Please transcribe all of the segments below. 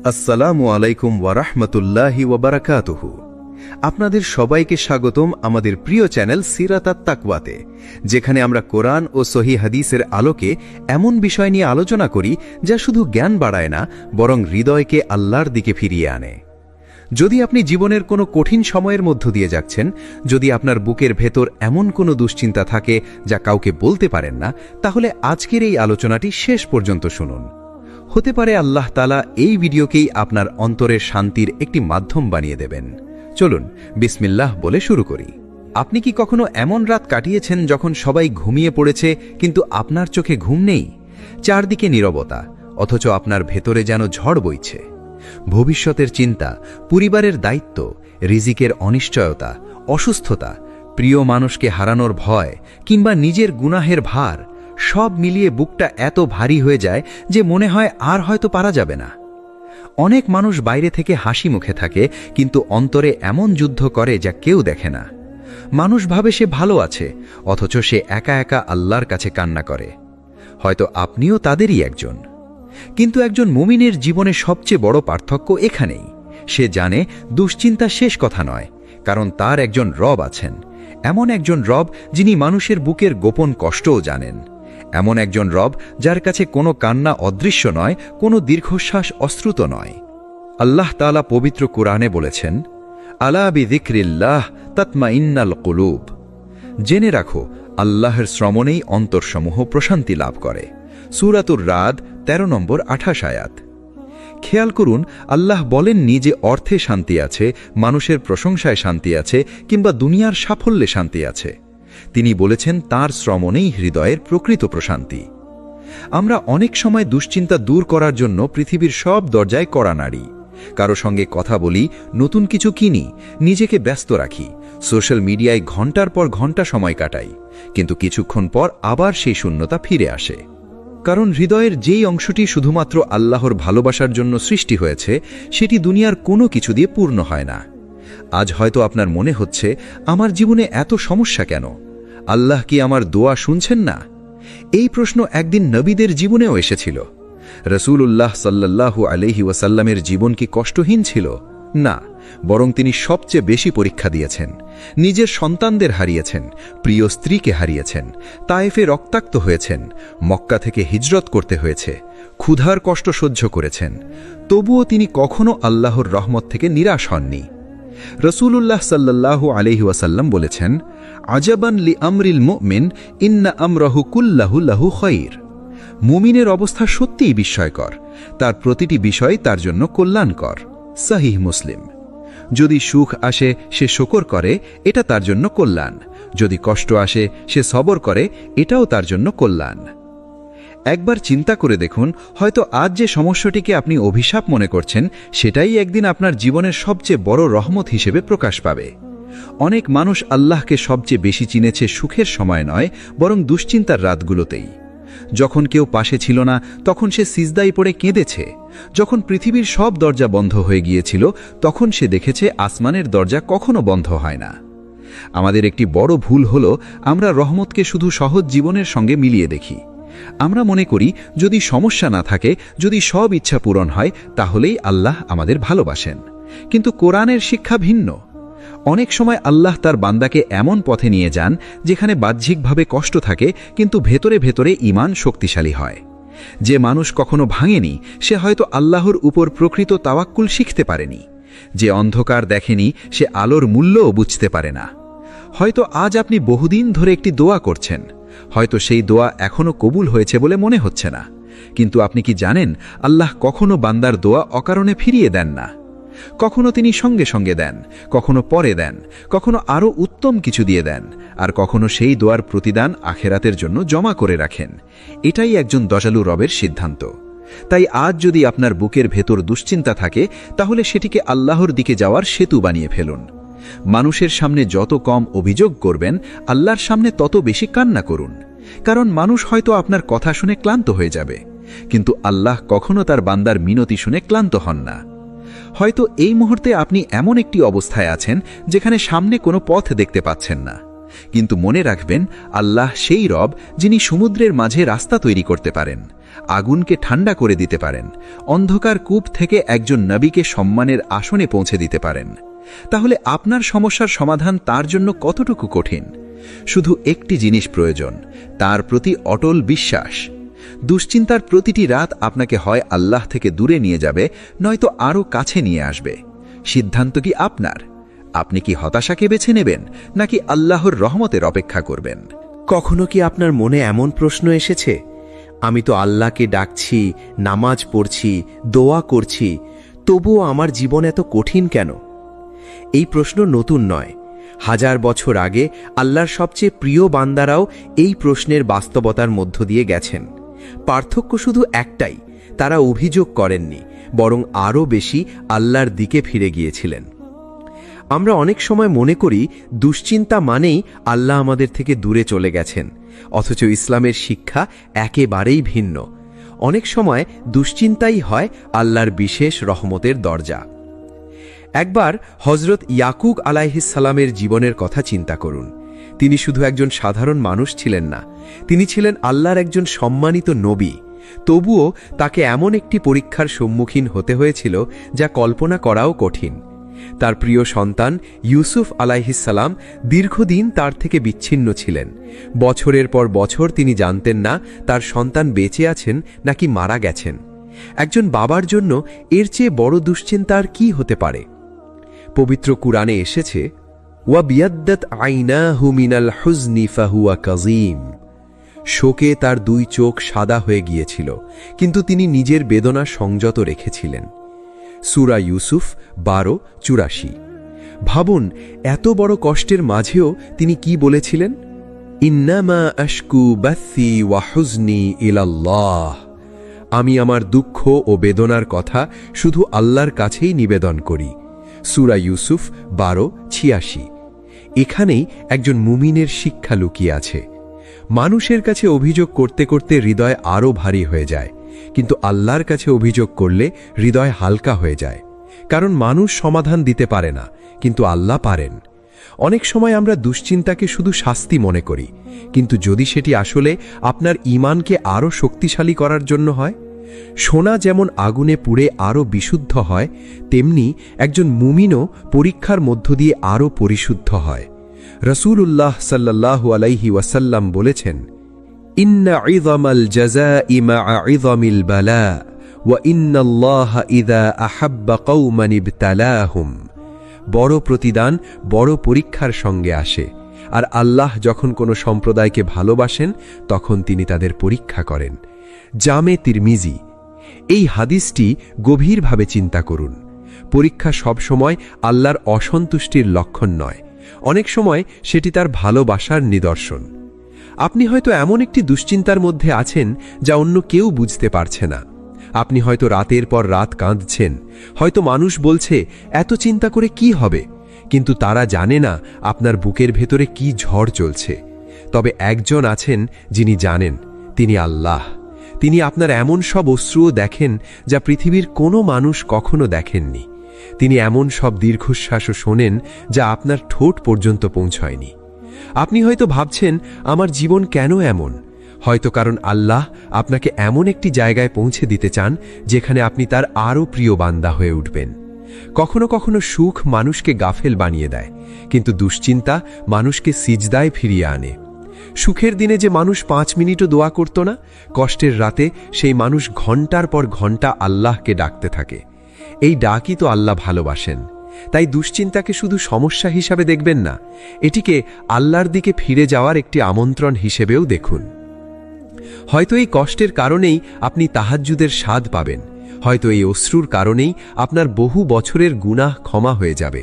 আসসালামু আলাইকুম ওয়ারাহমাতুল্লাহি ওয়াবারাকাতুহু। আপনাদের সবাইকে স্বাগতম আমাদের প্রিয় চ্যানেল সিরাত আত-তাকওয়াতে, যেখানে আমরা কোরআন ও সহিহ হাদিসের আলোকে এমন বিষয় নিয়ে আলোচনা করি যা শুধু জ্ঞান বাড়ায় না, বরং হৃদয়কে আল্লাহর দিকে ফিরিয়ে আনে। যদি আপনি জীবনের কোনো কঠিন সময়ের মধ্য দিয়ে যাচ্ছেন, যদি আপনার বুকের ভেতর এমন কোনো দুশ্চিন্তা থাকে যা কাউকে বলতে পারেন না, তাহলে আজকের এই আলোচনাটি শেষ পর্যন্ত শুনুন। হতে পারে আল্লাহ তাআলা এই ভিডিওকেই আপনার অন্তরের শান্তির একটি মাধ্যম বানিয়ে দেবেন। চলুন বিসমিল্লাহ বলে শুরু করি। আপনি কি কখনো এমন রাত কাটিয়েছেন যখন সবাই ঘুমিয়ে পড়েছে কিন্তু আপনার চোখে ঘুম নেই? চারদিকে নীরবতা, অথচ আপনার ভেতরে যেন ঝড় বইছে। ভবিষ্যতের চিন্তা, পরিবারের দায়িত্ব, রিজিকের অনিশ্চয়তা, অসুস্থতা, প্রিয় মানুষকে হারানোর ভয় কিংবা নিজের গুনাহের ভার, সব মিলিয়ে বুকটা এত ভারী হয়ে যায় যে মনে হয় আর হয়তো পারা যাবে না। অনেক মানুষ বাইরে থেকে হাসি মুখে থাকে, কিন্তু অন্তরে এমন যুদ্ধ করে যা কেউ দেখে না। মানুষ ভাবে সে ভালো আছে, অথচ সে একা একা আল্লাহর কাছে কান্না করে। হয়তো আপনিও তাদেরই একজন। কিন্তু একজন মুমিনের জীবনে সবচেয়ে বড় পার্থক্য এখানেই। সে জানে দুশ্চিন্তা শেষ কথা নয়, কারণ তার একজন রব আছেন। এমন একজন রব যিনি মানুষের বুকের গোপন কষ্টও জানেন। এমন একজন রব যার কাছে কোনো কান্না অদৃশ্য নয়, কোনো দীর্ঘশ্বাস অশ্রুত নয়। আল্লাহ তাআলা পবিত্র কুরআনে বলেছেন, আলা বিযিকরিল্লাহ তাতমাইন্নাল কুলুব। জেনে রাখো, আল্লাহর শ্রমণেই অন্তরসমূহ প্রশান্তি লাভ করে। সূরাতুর রাদ 13 নম্বর 28 আয়াত। খেয়াল করুন, আল্লাহ বলেননি যে অর্থে শান্তি আছে, মানুষের প্রশংসায় শান্তি আছে কিংবা দুনিয়ার সাফল্যে শান্তি আছে। তিনি বলেছেন তাঁর শ্রমণেই হৃদয়ের প্রকৃত প্রশান্তি। আমরা অনেক সময় দুশ্চিন্তা দূর করার জন্য পৃথিবীর সব দরজায় কড়া নাড়ি। কারো সঙ্গে কথা বলি, নতুন কিছু কিনি, নিজেকে ব্যস্ত রাখি, সোশ্যাল মিডিয়ায় ঘন্টার পর ঘন্টা সময় কাটাই, কিন্তু কিছুক্ষণ পর আবার সেই শূন্যতা ফিরে আসে। কারণ হৃদয়ের যেই অংশটি শুধুমাত্র আল্লাহর ভালোবাসার জন্য সৃষ্টি হয়েছে, সেটি দুনিয়ার কোনো কিছু দিয়ে পূর্ণ হয় না। আজ হয়তো আপনার মনে হচ্ছে, আমার জীবনে এত সমস্যা কেন? আল্লাহ কি আমার দোয়া শুনছেন না? এই প্রশ্ন একদিন নবীদের জীবনেও এসেছিল। রাসূলুল্লাহ সাল্লাল্লাহু আলাইহি ওয়াসাল্লামের জীবন কি কষ্টহীন ছিল? না, বরং তিনি সবচেয়ে বেশি পরীক্ষা দিয়েছেন। নিজের সন্তানদের হারিয়েছেন, প্রিয় স্ত্রীকে হারিয়েছেন, তায়েফে রক্তাক্ত হয়েছেন, মক্কা থেকে হিজরত করতে হয়েছে, ক্ষুধার কষ্ট সহ্য করেছেন। তবুও তিনি কখনো আল্লাহর রহমত থেকে নিরাশ হননি। রাসূলুল্লাহ সাল্লাল্লাহু আলাইহি ওয়াসাল্লাম বলেছেন, আজাবান লি আমরিল মুমিন ইন্না আমরাহু কুল্লাহু লাহু খায়র। মুমিনের অবস্থা সত্যিই বিস্ময়কর, তার প্রতিটি বিষয় তার জন্য কল্যাণকর। সহিহ মুসলিম। যদি সুখ আসে সে শুকর করে, এটা তার জন্য কল্যাণ। যদি কষ্ট আসে সে সবর করে, এটাও তার জন্য কল্যাণ। একবার চিন্তা করে দেখুন, হয়তো আজ যে সমস্যাটিকে আপনি অভিশাপ মনে করছেন, সেটাই একদিন আপনার জীবনের সবচেয়ে বড় রহমত হিসেবে প্রকাশ পাবে। অনেক মানুষ আল্লাহকে সবচেয়ে বেশি চিনেছে সুখের সময় নয়, বরং দুশ্চিন্তার রাতগুলোতেই। যখন কেউ পাশে ছিল না, তখন সে সিজদায় পড়ে কেঁদেছে। যখন পৃথিবীর সব দরজা বন্ধ হয়ে গিয়েছিল, তখন সে দেখেছে আসমানের দরজা কখনো বন্ধ হয় না। আমাদের একটি বড় ভুল হলো, আমরা রহমতকে শুধু সহজ জীবনের সঙ্গে মিলিয়ে দেখি। আমরা মনে করি যদি সমস্যা না থাকে, যদি সব ইচ্ছা পূরণ হয়, তাহলেই আল্লাহ আমাদের ভালোবাসেন। কিন্তু কোরআনের শিক্ষা ভিন্ন। অনেক সময় আল্লাহ তার বান্দাকে এমন পথে নিয়ে যান যেখানে বাহ্যিকভাবে কষ্ট থাকে, কিন্তু ভেতরে ভেতরে ঈমান শক্তিশালী হয়। যে মানুষ কখনো ভাঙেনি, সে হয়তো আল্লাহর উপর প্রকৃত তাওয়াক্কুল শিখতে পারেনি। যে অন্ধকার দেখেনি, সে আলোর মূল্যও বুঝতে পারে না। হয়তো আজ আপনি বহুদিন ধরে একটি দোয়া করছেন, হয়তো সেই দোয়া এখনো কবুল হয়েছে বলে মনে হচ্ছে না। কিন্তু আপনি কি জানেন, আল্লাহ কখনো বান্দার দোয়া অকারণে ফিরিয়ে দেন না। কখনো তিনি সঙ্গে সঙ্গে দেন, কখনো পরে দেন, কখনো আরও উত্তম কিছু দিয়ে দেন, আর কখনো সেই দোয়ার প্রতিদান আখেরাতের জন্য জমা করে রাখেন। এটাই একজন দয়ালু রবের সিদ্ধান্ত। তাই আজ যদি আপনার বুকের ভেতর দুশ্চিন্তা থাকে, তাহলে সেটিকে আল্লাহর দিকে যাওয়ার সেতু বানিয়ে ফেলুন। মানুষের সামনে যত কম অভিযোগ করবেন, আল্লাহর সামনে তত বেশি কান্না করুন। কারণ মানুষ হয়তো আপনার কথা শুনে ক্লান্ত হয়ে যাবে, কিন্তু আল্লাহ কখনো তার বান্দার মিনতি শুনে ক্লান্ত হন না। হয়তো এই মুহূর্তে আপনি এমন একটি অবস্থায় আছেন যেখানে সামনে কোনো পথ দেখতে পাচ্ছেন না। কিন্তু মনে রাখবেন, আল্লাহ সেই রব যিনি সমুদ্রের মাঝে রাস্তা তৈরি করতে পারেন, আগুনকে ঠান্ডা করে দিতে পারেন, অন্ধকার কূপ থেকে একজন নবীকে সম্মানের আসনে পৌঁছে দিতে পারেন। তাহলে আপনার সমস্যার সমাধান তার জন্য কতটুকু কঠিন? শুধু একটি জিনিস প্রয়োজন, তার প্রতি অটল বিশ্বাস। দুশ্চিন্তার প্রতিটি রাত আপনাকে হয় আল্লাহ থেকে দূরে নিয়ে যাবে, নয়তো আরও কাছে নিয়ে আসবে। সিদ্ধান্ত কি আপনার? আপনি কি হতাশাকে বেছে নেবেন, নাকি আল্লাহর রহমতের অপেক্ষা করবেন? কখনো কি আপনার মনে এমন প্রশ্ন এসেছে, আমি তো আল্লাহকে ডাকছি, নামাজ পড়ছি, দোয়া করছি, তবুও আমার জীবন এত কঠিন কেন? এই প্রশ্ন নতুন নয়। 1000 বছর আগে আল্লাহর সবচেয়ে প্রিয় বান্দারাও এই প্রশ্নের বাস্তবতার মধ্য দিয়ে গেছেন। পার্থক্য শুধু একটাই, তারা অভিযোগ করেননি, বরং আরও বেশি আল্লাহর দিকে ফিরে গিয়েছিলেন। আমরা অনেক সময় মনে করি দুশ্চিন্তা মানেই আল্লাহ আমাদের থেকে দূরে চলে গেছেন, অথচ ইসলামের শিক্ষা একেবারেই ভিন্ন। অনেক সময় দুশ্চিন্তাই হয় আল্লাহর বিশেষ রহমতের দরজা। একবার হযরত ইয়াকুব আলাইহিস সালামের জীবনের কথা চিন্তা করুন। তিনি শুধু একজন সাধারণ মানুষ ছিলেন না, তিনি ছিলেন আল্লাহর একজন সম্মানিত নবী। তবুও তাকে এমন একটি পরীক্ষার সম্মুখীন হতে হয়েছিল যা কল্পনা করাও কঠিন। তার প্রিয় সন্তান ইউসুফ আলাইহিস সালাম দীর্ঘদিন তার থেকে বিচ্ছিন্ন ছিলেন। বছরের পর বছর তিনি জানতেন না তার সন্তান বেঁচে আছেন নাকি মারা গেছেন। একজন বাবার জন্য এর চেয়ে বড় দুশ্চিন্তা আর কি হতে পারে? পবিত্র কুরআনে এসেছে, ওয়া বিয়াদ্দাত আইনাহু মিনাল হুজনি ফাহুয়া কাযীম। শোকে তার 2 চোখ সাদা হয়ে গিয়েছিল, কিন্তু তিনি নিজের বেদনা সংযত রেখেছিলেন। সূরা ইউসুফ 12:84। ভাবুন, এত বড় কষ্টের মাঝেও তিনি কি বলেছিলেন? ইন্নামা আশকু বাথি ওয়া হুজনি ইলাল্লাহ। আমি আমার দুঃখ ও বেদনার কথা শুধু আল্লাহর কাছেই নিবেদন করি। সূরা ইউসুফ 12:86। এখানেই একজন মুমিনের শিক্ষা লুকিয়ে আছে। মানুষের কাছে অভিযোগ করতে করতে হৃদয় আরও ভারী হয়ে যায়, কিন্তু আল্লাহর কাছে অভিযোগ করলে হৃদয় হালকা হয়ে যায়। কারণ মানুষ সমাধান দিতে পারে না, কিন্তু আল্লাহ পারেন। অনেক সময় আমরা দুশ্চিন্তাকে শুধু শাস্তি মনে করি, কিন্তু যদি সেটি আসলে আপনার ঈমানকে আরও শক্তিশালী করার জন্য হয়। সোনা যেমন আগুনে পুড়ে আরও বিশুদ্ধ হয়, তেমনি একজন মুমিনও পরীক্ষার মধ্য দিয়ে আরও পরিশুদ্ধ হয়। রাসূলুল্লাহ সাল্লাল্লাহু আলাইহি ওয়াসাল্লাম বলেছেন, ইন্না ইযমাল জাযাই মা'a ইযমিল বালা ওয়া ইন্নাল্লাহা ইযা আহাব্বা কওমান ইবতালাহুম। বড় প্রতিদান বড় পরীক্ষার সঙ্গে আসে, আর আল্লাহ যখন কোনো সম্প্রদায়কে ভালোবাসেন তখন তিনি তাদের পরীক্ষা করেন। জামে তিরমিজি। এই হাদিসটি গভীরভাবে চিন্তা করুন। পরীক্ষা সবসময় আল্লাহর অসন্তুষ্টির লক্ষণ নয়, অনেক সময় সেটি তার ভালোবাসার নিদর্শন। আপনি হয়তো এমন একটি দুশ্চিন্তার মধ্যে আছেন যা অন্য কেউ বুঝতে পারছে না। আপনি হয়তো রাতের পর রাত কাঁদছেন, হয়তো মানুষ বলছে এত চিন্তা করে কি হবে, কিন্তু তারা জানে না আপনার বুকের ভেতরে কি ঝড় চলছে। তবে একজন আছেন যিনি জানেন, তিনি আল্লাহ। তিনি আপনার এমন সব অশ্রুও দেখেন যা পৃথিবীর কোনো মানুষ কখনো দেখেননি। তিনি এমন সব দীর্ঘশ্বাসও শোনেন যা আপনার ঠোঁট পর্যন্ত পৌঁছয়নি। আপনি হয়তো ভাবছেন, আমার জীবন কেন এমন? হয়তো কারণ আল্লাহ আপনাকে এমন একটি জায়গায় পৌঁছে দিতে চান যেখানে আপনি তার আরও প্রিয় বান্দা হয়ে উঠবেন। কখনো কখনো সুখ মানুষকে গাফেল বানিয়ে দেয়, কিন্তু দুশ্চিন্তা মানুষকে সিজদায় ফিরিয়ে আনে। সুখের দিনে যে মানুষ 5 মিনিটও দোয়া করত না, কষ্টের রাতে সেই মানুষ ঘন্টার পর ঘন্টা আল্লাহকে ডাকতে থাকে। এই ডাকই তো আল্লাহ ভালোবাসেন। তাই দুশ্চিন্তাকে শুধু সমস্যা হিসাবে দেখবেন না, এটিকে আল্লাহর দিকে ফিরে যাওয়ার একটি আমন্ত্রণ হিসেবেও দেখুন। হয়তো এই কষ্টের কারণেই আপনি তাহাজ্জুদের স্বাদ পাবেন, হয়তো এই অশ্রুর কারণেই আপনার বহু বছরের গুনাহ ক্ষমা হয়ে যাবে,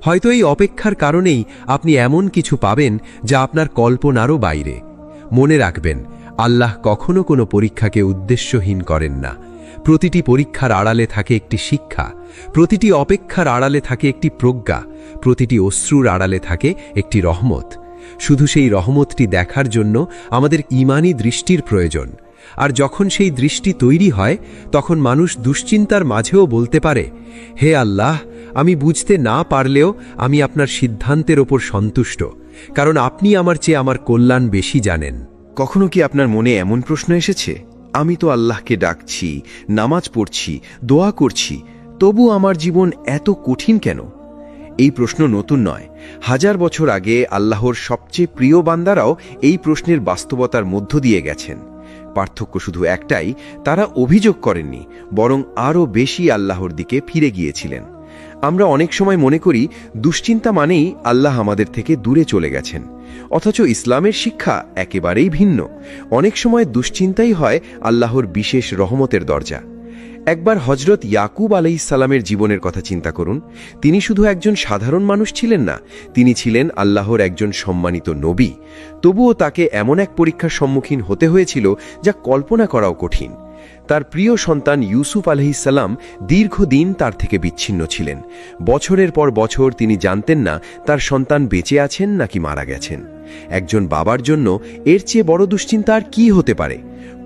হয়তো এই অপেক্ষার কারণেই আপনি এমন কিছু পাবেন যা আপনার কল্পনারও বাইরে। মনে রাখবেন, আল্লাহ কখনো কোনো পরীক্ষাকে উদ্দেশ্যহীন করেন না। প্রতিটি পরীক্ষার আড়ালে থাকে একটি শিক্ষা, প্রতিটি অপেক্ষার আড়ালে থাকে একটি প্রজ্ঞা, প্রতিটি অশ্রুর আড়ালে থাকে একটি রহমত। শুধু সেই রহমতটি দেখার জন্য আমাদের ঈমানী দৃষ্টির প্রয়োজন। আর যখন সেই দৃষ্টি তৈরি হয়, তখন মানুষ দুশ্চিন্তার মাঝেও বলতে পারে, হে আল্লাহ, আমি বুঝতে না পারলেও আমি আপনার সিদ্ধান্তের ওপর সন্তুষ্ট, কারণ আপনি আমার চেয়ে আমার কল্যাণ বেশি জানেন। কখনো কি আপনার মনে এমন প্রশ্ন এসেছে, আমি তো আল্লাহকে ডাকছি, নামাজ পড়ছি, দোয়া করছি, তবু আমার জীবন এত কঠিন কেন? এই প্রশ্ন নতুন নয়। 1000 বছর আগে আল্লাহর সবচেয়ে প্রিয় বান্দারাও এই প্রশ্নের বাস্তবতার মধ্য দিয়ে গেছেন। পার্থক্য শুধু একটাই, তারা অভিযোগ করেননি, বরং আরও বেশি আল্লাহর দিকে ফিরে গিয়েছিলেন। আমরা অনেক সময় মনে করি দুশ্চিন্তা মানেই আল্লাহ আমাদের থেকে দূরে চলে গেছেন, অথচ ইসলামের শিক্ষা একেবারেই ভিন্ন। অনেক সময় দুশ্চিন্তাই হয় আল্লাহর বিশেষ রহমতের দরজা। একবার হজরত ইয়াকুব আলাইহিসসালামের জীবনের কথা চিন্তা করুন। তিনি শুধু একজন সাধারণ মানুষ ছিলেন না, তিনি ছিলেন আল্লাহর একজন সম্মানিত নবী। তবুও তাকে এমন এক পরীক্ষার সম্মুখীন হতে হয়েছিল যা কল্পনা করাও কঠিন। তার প্রিয় সন্তান ইউসুফ আলাইহিসসালাম দীর্ঘদিন তার থেকে বিচ্ছিন্ন ছিলেন। বছরের পর বছর তিনি জানতেন না তার সন্তান বেঁচে আছেন নাকি মারা গেছেন। একজন বাবার জন্য এর চেয়ে বড় দুশ্চিন্তা আর কি হতে পারে?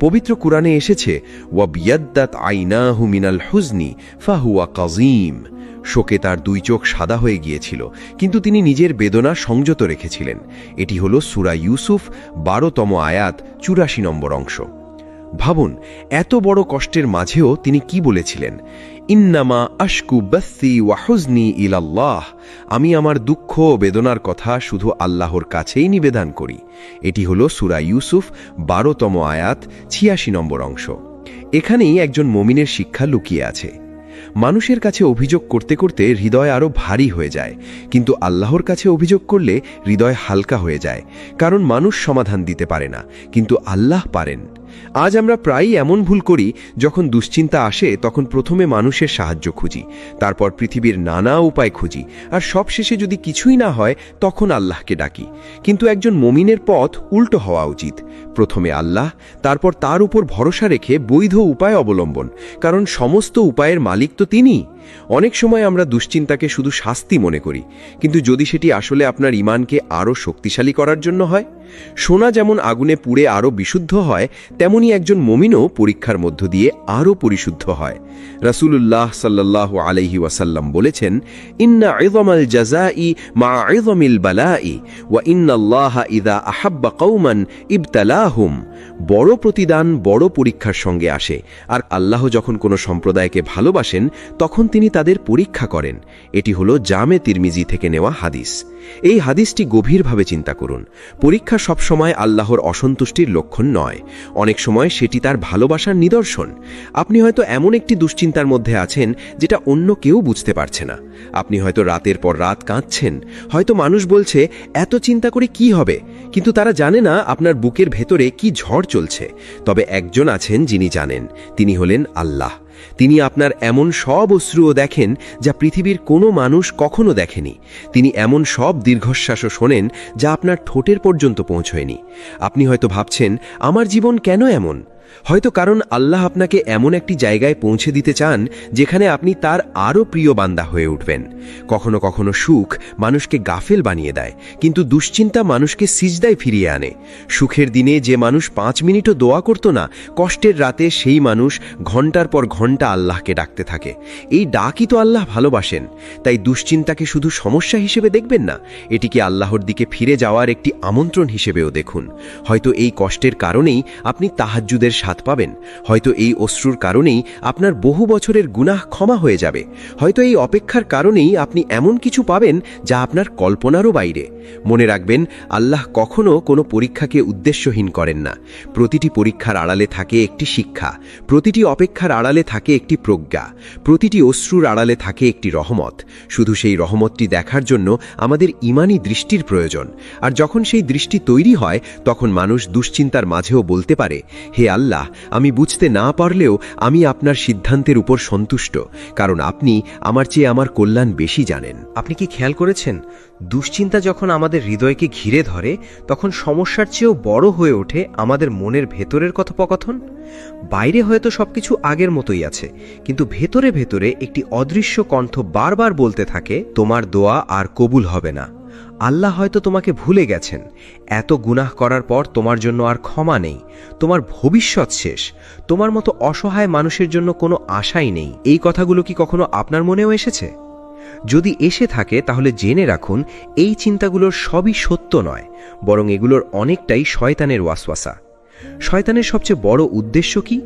পবিত্র কুরআনে এসেছে, ওয়াবিয়াদ্দাত আইনাহু মিনাল হুজনি ফাহুয়া কাযীম। শোকে তার 2 চোখ সাদা হয়ে গিয়েছিল, কিন্তু তিনি নিজের বেদনা সংযত রেখেছিলেন। এটি হল সূরা ইউসুফ 12তম আয়াত 84 নম্বর অংশ। ভাবুন, এত বড় কষ্টের মাঝেও তিনি কি বলেছিলেন? ইন্নামা আশকু বাসি ওয়া হুজনি ইলাল্লাহ। আমি আমার দুঃখ ও বেদনার কথা শুধু আল্লাহর কাছেই নিবেদন করি। এটি হলো সূরা ইউসুফ 12তম আয়াত 86 নম্বর অংশ। এখানেই একজন মুমিনের শিক্ষা লুকিয়ে আছে। মানুষের কাছে অভিযোগ করতে করতে হৃদয় আরও ভারী হয়ে যায়, কিন্তু আল্লাহর কাছে অভিযোগ করলে হৃদয় হালকা হয়ে যায়। কারণ মানুষ সমাধান দিতে পারে না, কিন্তু আল্লাহ পারেন। আজ আমরা প্রায়ই এমন ভুল করি, যখন দুশ্চিন্তা আসে তখন প্রথমে মানুষের সাহায্য খুঁজি, তারপর পৃথিবীর নানা উপায় খুঁজি, আর সবশেষে যদি কিছুই না হয় তখন আল্লাহকে ডাকি। কিন্তু একজন মুমিনের পথ উল্টো হওয়া উচিত। প্রথমে আল্লাহ, তারপর তার উপর ভরসা রেখে বৈধ উপায় অবলম্বন, কারণ সমস্ত উপায়ের মালিক তো তিনি। অনেক সময় আমরা দুশ্চিন্তাকে শুধু শাস্তি মনে করি, কিন্তু যদি সেটি আসলে আপনার ঈমানকে আরও শক্তিশালী করার জন্য হয়। সোনা যেমন আগুনে পুড়ে আরও বিশুদ্ধ হয়, তেমনি একজন মুমিনও পরীক্ষার মধ্য দিয়ে আরও পরিশুদ্ধ হয়। রাসূলুল্লাহ সাল্লাল্লাহু আলাইহি ওয়াসাল্লাম বলেছেন, ইন্না ইযমাল জাযাই মা ইযমিল বালাই ওয়া ইন্নাল্লাহা ইযা আহাব্বা কওমান ইবতালাহুম। বড় প্রতিদান বড় পরীক্ষার সঙ্গে আসে, আর আল্লাহ যখন কোনো সম্প্রদায়কে ভালোবাসেন তখন তিনি তাদের পরীক্ষা করেন। এটি হলো জামে তিরমিজি থেকে নেওয়া হাদিস। এই হাদিসটি গভীরভাবে চিন্তা করুন। পরীক্ষা সবসময় আল্লাহর অসন্তুষ্টির লক্ষণ নয়, অনেক সময় সেটি তার ভালোবাসার নিদর্শন। আপনি হয়তো এমন একটি দুশ্চিন্তার মধ্যে আছেন যেটা অন্য কেউ বুঝতে পারছে না। আপনি হয়তো রাতের পর রাত কাঁদছেন, হয়তো মানুষ বলছে এত চিন্তা করে কি হবে, কিন্তু তারা জানে না আপনার বুকের ভেতরে কি ঝড় চলছে। তবে একজন আছেন যিনি জানেন, তিনি হলেন আল্লাহ। তিনি আপনার এমন সব অশ্রুও দেখেন যা পৃথিবীর কোনো মানুষ কখনো দেখেনি। তিনি এমন সব দীর্ঘশ্বাসও শোনেন যা আপনার ঠোঁটের পর্যন্ত পৌঁছয়নি। আপনি হয়তো ভাবছেন, আমার জীবন কেন এমন? হয়তো কারণ আল্লাহ আপনাকে এমন একটি জায়গায় পৌঁছে দিতে চান যেখানে আপনি তার আরও প্রিয় বান্দা হয়ে উঠবেন। কখনো কখনো সুখ মানুষকে গাফেল বানিয়ে দেয়, কিন্তু দুশ্চিন্তা মানুষকে সিজদায় ফিরিয়ে আনে। সুখের দিনে যে মানুষ 5 মিনিটও দোয়া করত না, কষ্টের রাতে সেই মানুষ ঘন্টার পর ঘন্টা আল্লাহকে ডাকতে থাকে। এই ডাকই তো আল্লাহ ভালোবাসেন। তাই দুশ্চিন্তাকে শুধু সমস্যা হিসেবে দেখবেন না, এটিকে আল্লাহর দিকে ফিরে যাওয়ার একটি আমন্ত্রণ হিসেবেও দেখুন। হয়তো এই কষ্টের কারণেই আপনি তাহাজ্জুদের স্বাদ পাবেন, হয়তো এই অশ্রুর কারণেই আপনার বহু বছরের গুনাহ ক্ষমা হয়ে যাবে, হয়তো এই অপেক্ষার কারণেই আপনি এমন কিছু পাবেন যা আপনার কল্পনারও বাইরে। মনে রাখবেন, আল্লাহ কখনো কোনো পরীক্ষাকে উদ্দেশ্যহীন করেন না। প্রতিটি পরীক্ষার আড়ালে থাকে একটি শিক্ষা, প্রতিটি অপেক্ষার আড়ালে থাকে একটি প্রজ্ঞা, প্রতিটি অশ্রুর আড়ালে থাকে একটি রহমত। শুধু সেই রহমতটি দেখার জন্য আমাদের ঈমানি দৃষ্টির প্রয়োজন। আর যখন সেই দৃষ্টি তৈরি হয়, তখন মানুষ দুশ্চিন্তার মাঝেও বলতে পারে, হে আল্লাহ, আমি বুঝতে না পারলেও আমি আপনার সিদ্ধান্তের উপর সন্তুষ্ট, কারণ আপনি আমার চেয়ে আমার কল্যাণ বেশি জানেন। আপনি কি খেয়াল করেছেন, দুশ্চিন্তা যখন আমাদের হৃদয়কে ঘিরে ধরে, তখন সমস্যার চেয়েও বড় হয়ে ওঠে আমাদের মনের ভেতরের কথোপকথন। বাইরে হয়তো সবকিছু আগের মতোই আছে, কিন্তু ভেতরে ভেতরে একটি অদৃশ্য কণ্ঠ বারবার বলতে থাকে, তোমার দোয়া আর কবুল হবে না। আল্লাহ হয়তো তোমাকে ভুলে গেছেন। এত গুনাহ করার পর তোমার জন্য আর ক্ষমা নেই। তোমার ভবিষ্যৎ শেষ। তোমার মতো অসহায় মানুষের জন্য কোনো আশাই নেই। এই কথাগুলো কি কখনো আপনার মনেও এসেছে? যদি এসে থাকে তাহলে জেনে রাখুন এই চিন্তাগুলোর সবই সত্য নয়, বরং এগুলোর অনেকটাই শয়তানের ওয়াসওয়াসা। শয়তানের সবচেয়ে বড় উদ্দেশ্য কি?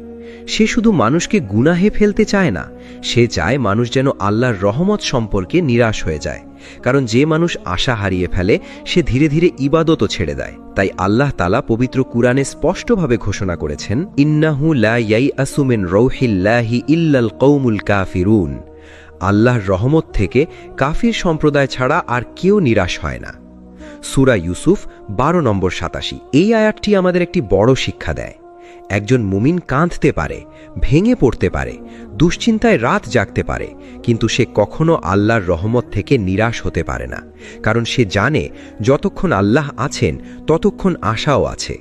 সে শুধু মানুষকে গুনাহে ফেলতে চায় না, সে চায় মানুষ যেন আল্লাহর রহমত সম্পর্কে নিরাশ হয়ে যায়। কারণ যে মানুষ আশা হারিয়ে ফেলে সে ধীরে ধীরে ইবাদতও ছেড়ে দেয়। তাই আল্লাহ তাআলা পবিত্র কুরআনে স্পষ্টভাবে ঘোষণা করেছেন, ইন্নাহু লা ইয়াইআসু মিন রাউহিল্লাহি ইল্লাল কওমুল কাফিরুন। আল্লাহর রহমত থেকে কাফির সম্প্রদায় ছাড়া আর কেউ নিরাশ হয় না। সূরা ইউসুফ 12 নম্বর 87। এই আয়াতটি আমাদের একটি বড় শিক্ষা দেয়। একজন মুমিন কাঁদতে পারে, ভেঙে পড়তে পারে, দুশ্চিন্তায় রাত জাগতে পারে, কিন্তু সে কখনো আল্লাহর রহমত থেকে নিরাশ হতে পারে না। কারণ সে জানে যতক্ষণ আল্লাহ আছেন ততক্ষণ আশাও আছে।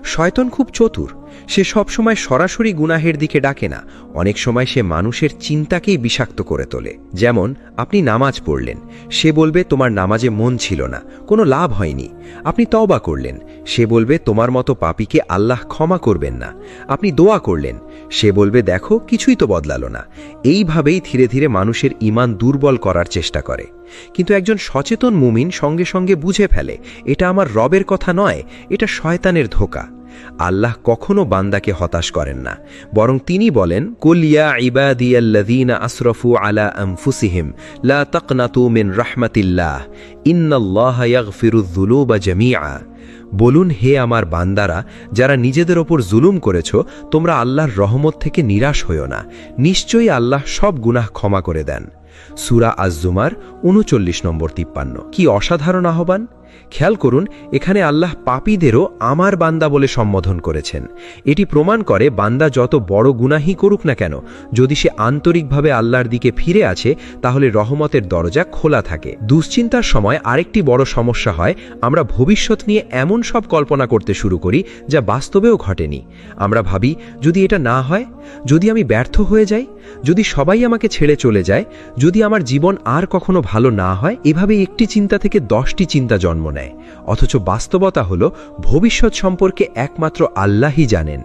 শয়তান খুব চতুর, সে সবসময় সরাসরি গুনাহের দিকে ডাকে না, অনেক সময় সে মানুষের চিন্তাকেই বিষাক্ত করে তোলে। যেমন আপনি নামাজ পড়লেন, সে বলবে তোমার নামাজে মন ছিল না, কোনো লাভ হয়নি। আপনি তওবা করলেন, সে বলবে তোমার মতো পাপীকে আল্লাহ ক্ষমা করবেন না। আপনি দোয়া করলেন, সে বলবে দেখো কিছুই তো বদলালো না। এইভাবেই ধীরে ধীরে মানুষের ঈমান দুর্বল করার চেষ্টা করে। কিন্তু একজন সচেতন মুমিন সঙ্গে সঙ্গে বুঝে ফেলে এটা আমার রবের কথা নয়, এটা শয়তানের ধোঁকা। আল্লাহ কখনো বান্দাকে হতাশ করেন না, বরং তিনি বলেন, কুল ইয়া ইবাদিয়াল্লাযীনা আসরাফু আলা আনফুসিহিম লা তাকনাতু মিন রাহমাতিল্লাহ ইন্নাল্লাহা ইয়াগফিরুয যুনুবা জামিআ। বলুন, হে আমার বান্দারা যারা নিজেদের ওপর জুলুম করেছ, তোমরা আল্লাহর রহমত থেকে নিরাশ হইও না, নিশ্চয়ই আল্লাহ সব গুনাহ ক্ষমা করে দেন। সূরা আজ-জুমার 39 নম্বর 53। কি অসাধারণ আহ্বান! খেয়াল করুন, এখানে আল্লাহ পাপীদেরও আমার বান্দা বলে সম্বোধন করেছেন। এটি প্রমাণ করে বান্দা যত বড় গুনাহই করুক না কেন, যদি সে আন্তরিকভাবে আল্লাহর দিকে ফিরে আছে তাহলে রহমতের দরজা খোলা থাকে। দুশ্চিন্তার সময় আরেকটি বড় সমস্যা হয়, আমরা ভবিষ্যৎ নিয়ে এমন সব কল্পনা করতে শুরু করি যা বাস্তবেও ঘটেনি। আমরা ভাবি, যদি এটা না হয়, যদি আমি ব্যর্থ হয়ে যাই, যদি সবাই আমাকে ছেড়ে চলে যায়, যদি আমার জীবন আর কখনো ভালো না হয়। এভাবে একটি চিন্তা থেকে 10টি চিন্তা জন্ম নেয়। অথচ বাস্তবতা হলো ভবিষ্যৎ সম্পর্কে একমাত্র আল্লাহই জানেন।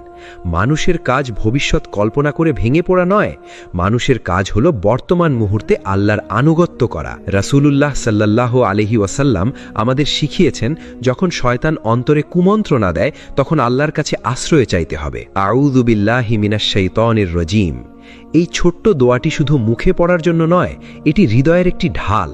মানুষের কাজ ভবিষ্যৎ কল্পনা করে ভেঙে পড়া নয়, মানুষের কাজ হলো বর্তমান মুহূর্তে আল্লাহর আনুগত্য করা। রাসূলুল্লাহ সাল্লাল্লাহু আলাইহি ওয়াসাল্লাম আমাদের শিখিয়েছেন, যখন শয়তান অন্তরে কুমন্ত্রণা দেয় তখন আল্লাহর কাছে আশ্রয় চাইতে হবে। আউযু বিল্লাহি মিনাশ শাইতানির রাজীম। এই ছোট্ট দোয়াটি শুধু মুখে পড়ার জন্য নয়, এটি হৃদয়ের একটি ঢাল।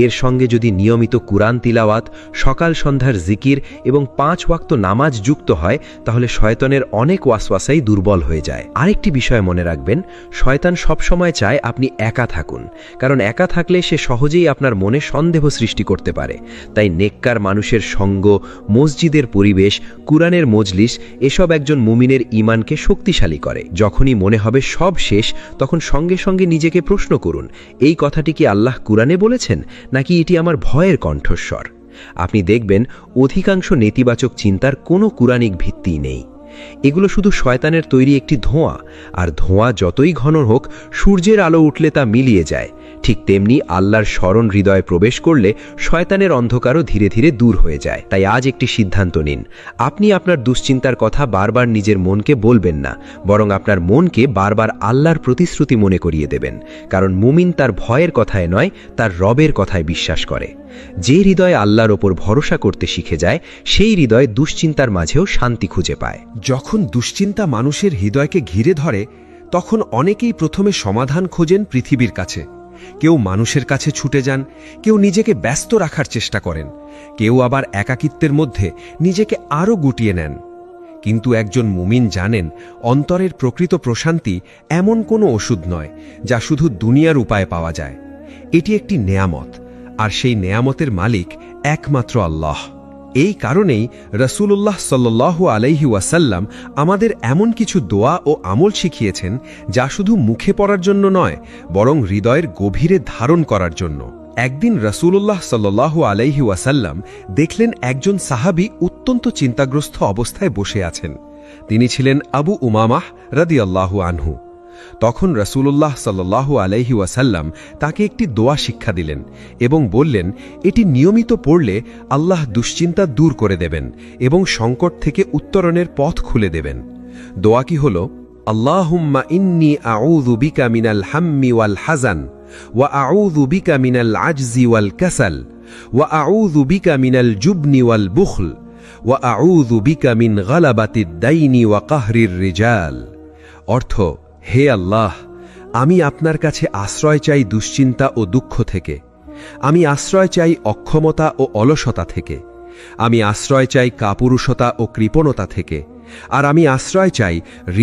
এর সঙ্গে যদি নিয়মিত কুরআন তিলাওয়াত, সকাল সন্ধ্যার জিকির এবং 5 ওয়াক্ত নামাজ যুক্ত হয় তাহলে শয়তানের অনেক ওয়াসওয়াসাই দুর্বল হয়ে যায়। আরেকটি বিষয় মনে রাখবেন, শয়তান সবসময় চায় আপনি একা থাকুন, কারণ একা থাকলে সে সহজেই আপনার মনে সন্দেহ সৃষ্টি করতে পারে। তাই নেককার মানুষের সঙ্গ, মসজিদের পরিবেশ, কুরআনের মজলিস এসব একজন মুমিনের ঈমানকে শক্তিশালী করে। যখনই মনে হবে সব শেষ, তখন সঙ্গে সঙ্গে নিজেকে প্রশ্ন করুন, এই কথাটি কি আল্লাহ কুরআনে বলেছেন, নাকি এটি আমার ভয়ের কণ্ঠস্বর? আপনি দেখবেন অধিকাংশ নেতিবাচক চিন্তার কোনো কুরআনিক ভিত্তি নেই। এগুলো শুধু শয়তানের তৈরি একটি ধোঁয়া, আর ধোঁয়া যতই ঘন হোক, সূর্যের আলো উঠলে তা মিলিয়ে যায়। ঠিক তেমনি আল্লাহর স্মরণ হৃদয়ে প্রবেশ করলে শয়তানের অন্ধকারও ধীরে ধীরে দূর হয়ে যায়। তাই আজ একটি সিদ্ধান্ত নিন, আপনি আপনার দুশ্চিন্তার কথা বারবার নিজের মনকে বলবেন না, বরং আপনার মনকে বারবার আল্লাহর প্রতিশ্রুতি মনে করিয়ে দেবেন। কারণ মুমিন তার ভয়ের কথায় নয়, তার রবের কথায় বিশ্বাস করে। যে হৃদয় আল্লাহর ওপর ভরসা করতে শিখে যায়, সেই হৃদয় দুশ্চিন্তার মাঝেও শান্তি খুঁজে পায়। যখন দুশ্চিন্তা মানুষের হৃদয়কে ঘিরে ধরে, তখন অনেকেই প্রথমে সমাধান খোঁজেন পৃথিবীর কাছে। কেউ মানুষের কাছে ছুটে যান, কেউ নিজেকে ব্যস্ত রাখার চেষ্টা করেন, কেউ আবার একাকিত্বের মধ্যে নিজেকে আরও গুটিয়ে নেন। কিন্তু একজন মুমিন জানেন, অন্তরের প্রকৃত প্রশান্তি এমন কোনো ওষুধ নয় যা শুধু দুনিয়ার উপায়ে পাওয়া যায়। এটি একটি নেয়ামত, আর সেই নেয়ামতের মালিক একমাত্র আল্লাহ। এই কারণেই রাসূলুল্লাহ সাল্লাল্লাহু আলাইহি ওয়াসাল্লাম আমাদের এমন কিছু দোয়া ও আমল শিখিয়েছেন যা শুধু মুখে পড়ার জন্য নয়, বরং হৃদয়ের গভীরে ধারণ করার জন্য। একদিন রাসূলুল্লাহ সাল্লাল্লাহু আলাইহি ওয়াসাল্লাম দেখলেন একজন সাহাবী অত্যন্ত চিন্তাগ্রস্ত অবস্থায় বসে আছেন। তিনি ছিলেন আবু উমামাহ রাদিয়াল্লাহু আনহু। তখন রাসূলুল্লাহ সাল্লাল্লাহু আলাইহি ওয়াসাল্লাম তাকে একটি দোয়া শিক্ষা দিলেন এবং বললেন, এটি নিয়মিত পড়লে আল্লাহ দুশ্চিন্তা দূর করে দেবেন এবং সংকট থেকে উত্তরণের পথ খুলে দেবেন। দোয়া কি হল? আল্লাহুম্মা ইন্নী আউযু বিকা মিনাল হাম্মি ওয়াল হাযান ওয়া আউযু বিকা মিনাল আজজি ওয়াল কাসাল ওয়া আউযু বিকা মিনাল জুবনি ওয়াল বুখল ওয়া আউযু বিকা মিন গালাবাতিদ দাইনি ওয়া কাহরির রিজাল। অর্থ, হে আল্লাহ, আমি আপনার কাছে আশ্রয় চাই দুশ্চিন্তা ও দুঃখ থেকে, আমি আশ্রয় চাই অক্ষমতা ও অলসতা থেকে, আমি আশ্রয় চাই কাপুরুষতা ও কৃপণতা থেকে, আর আমি আশ্রয় চাই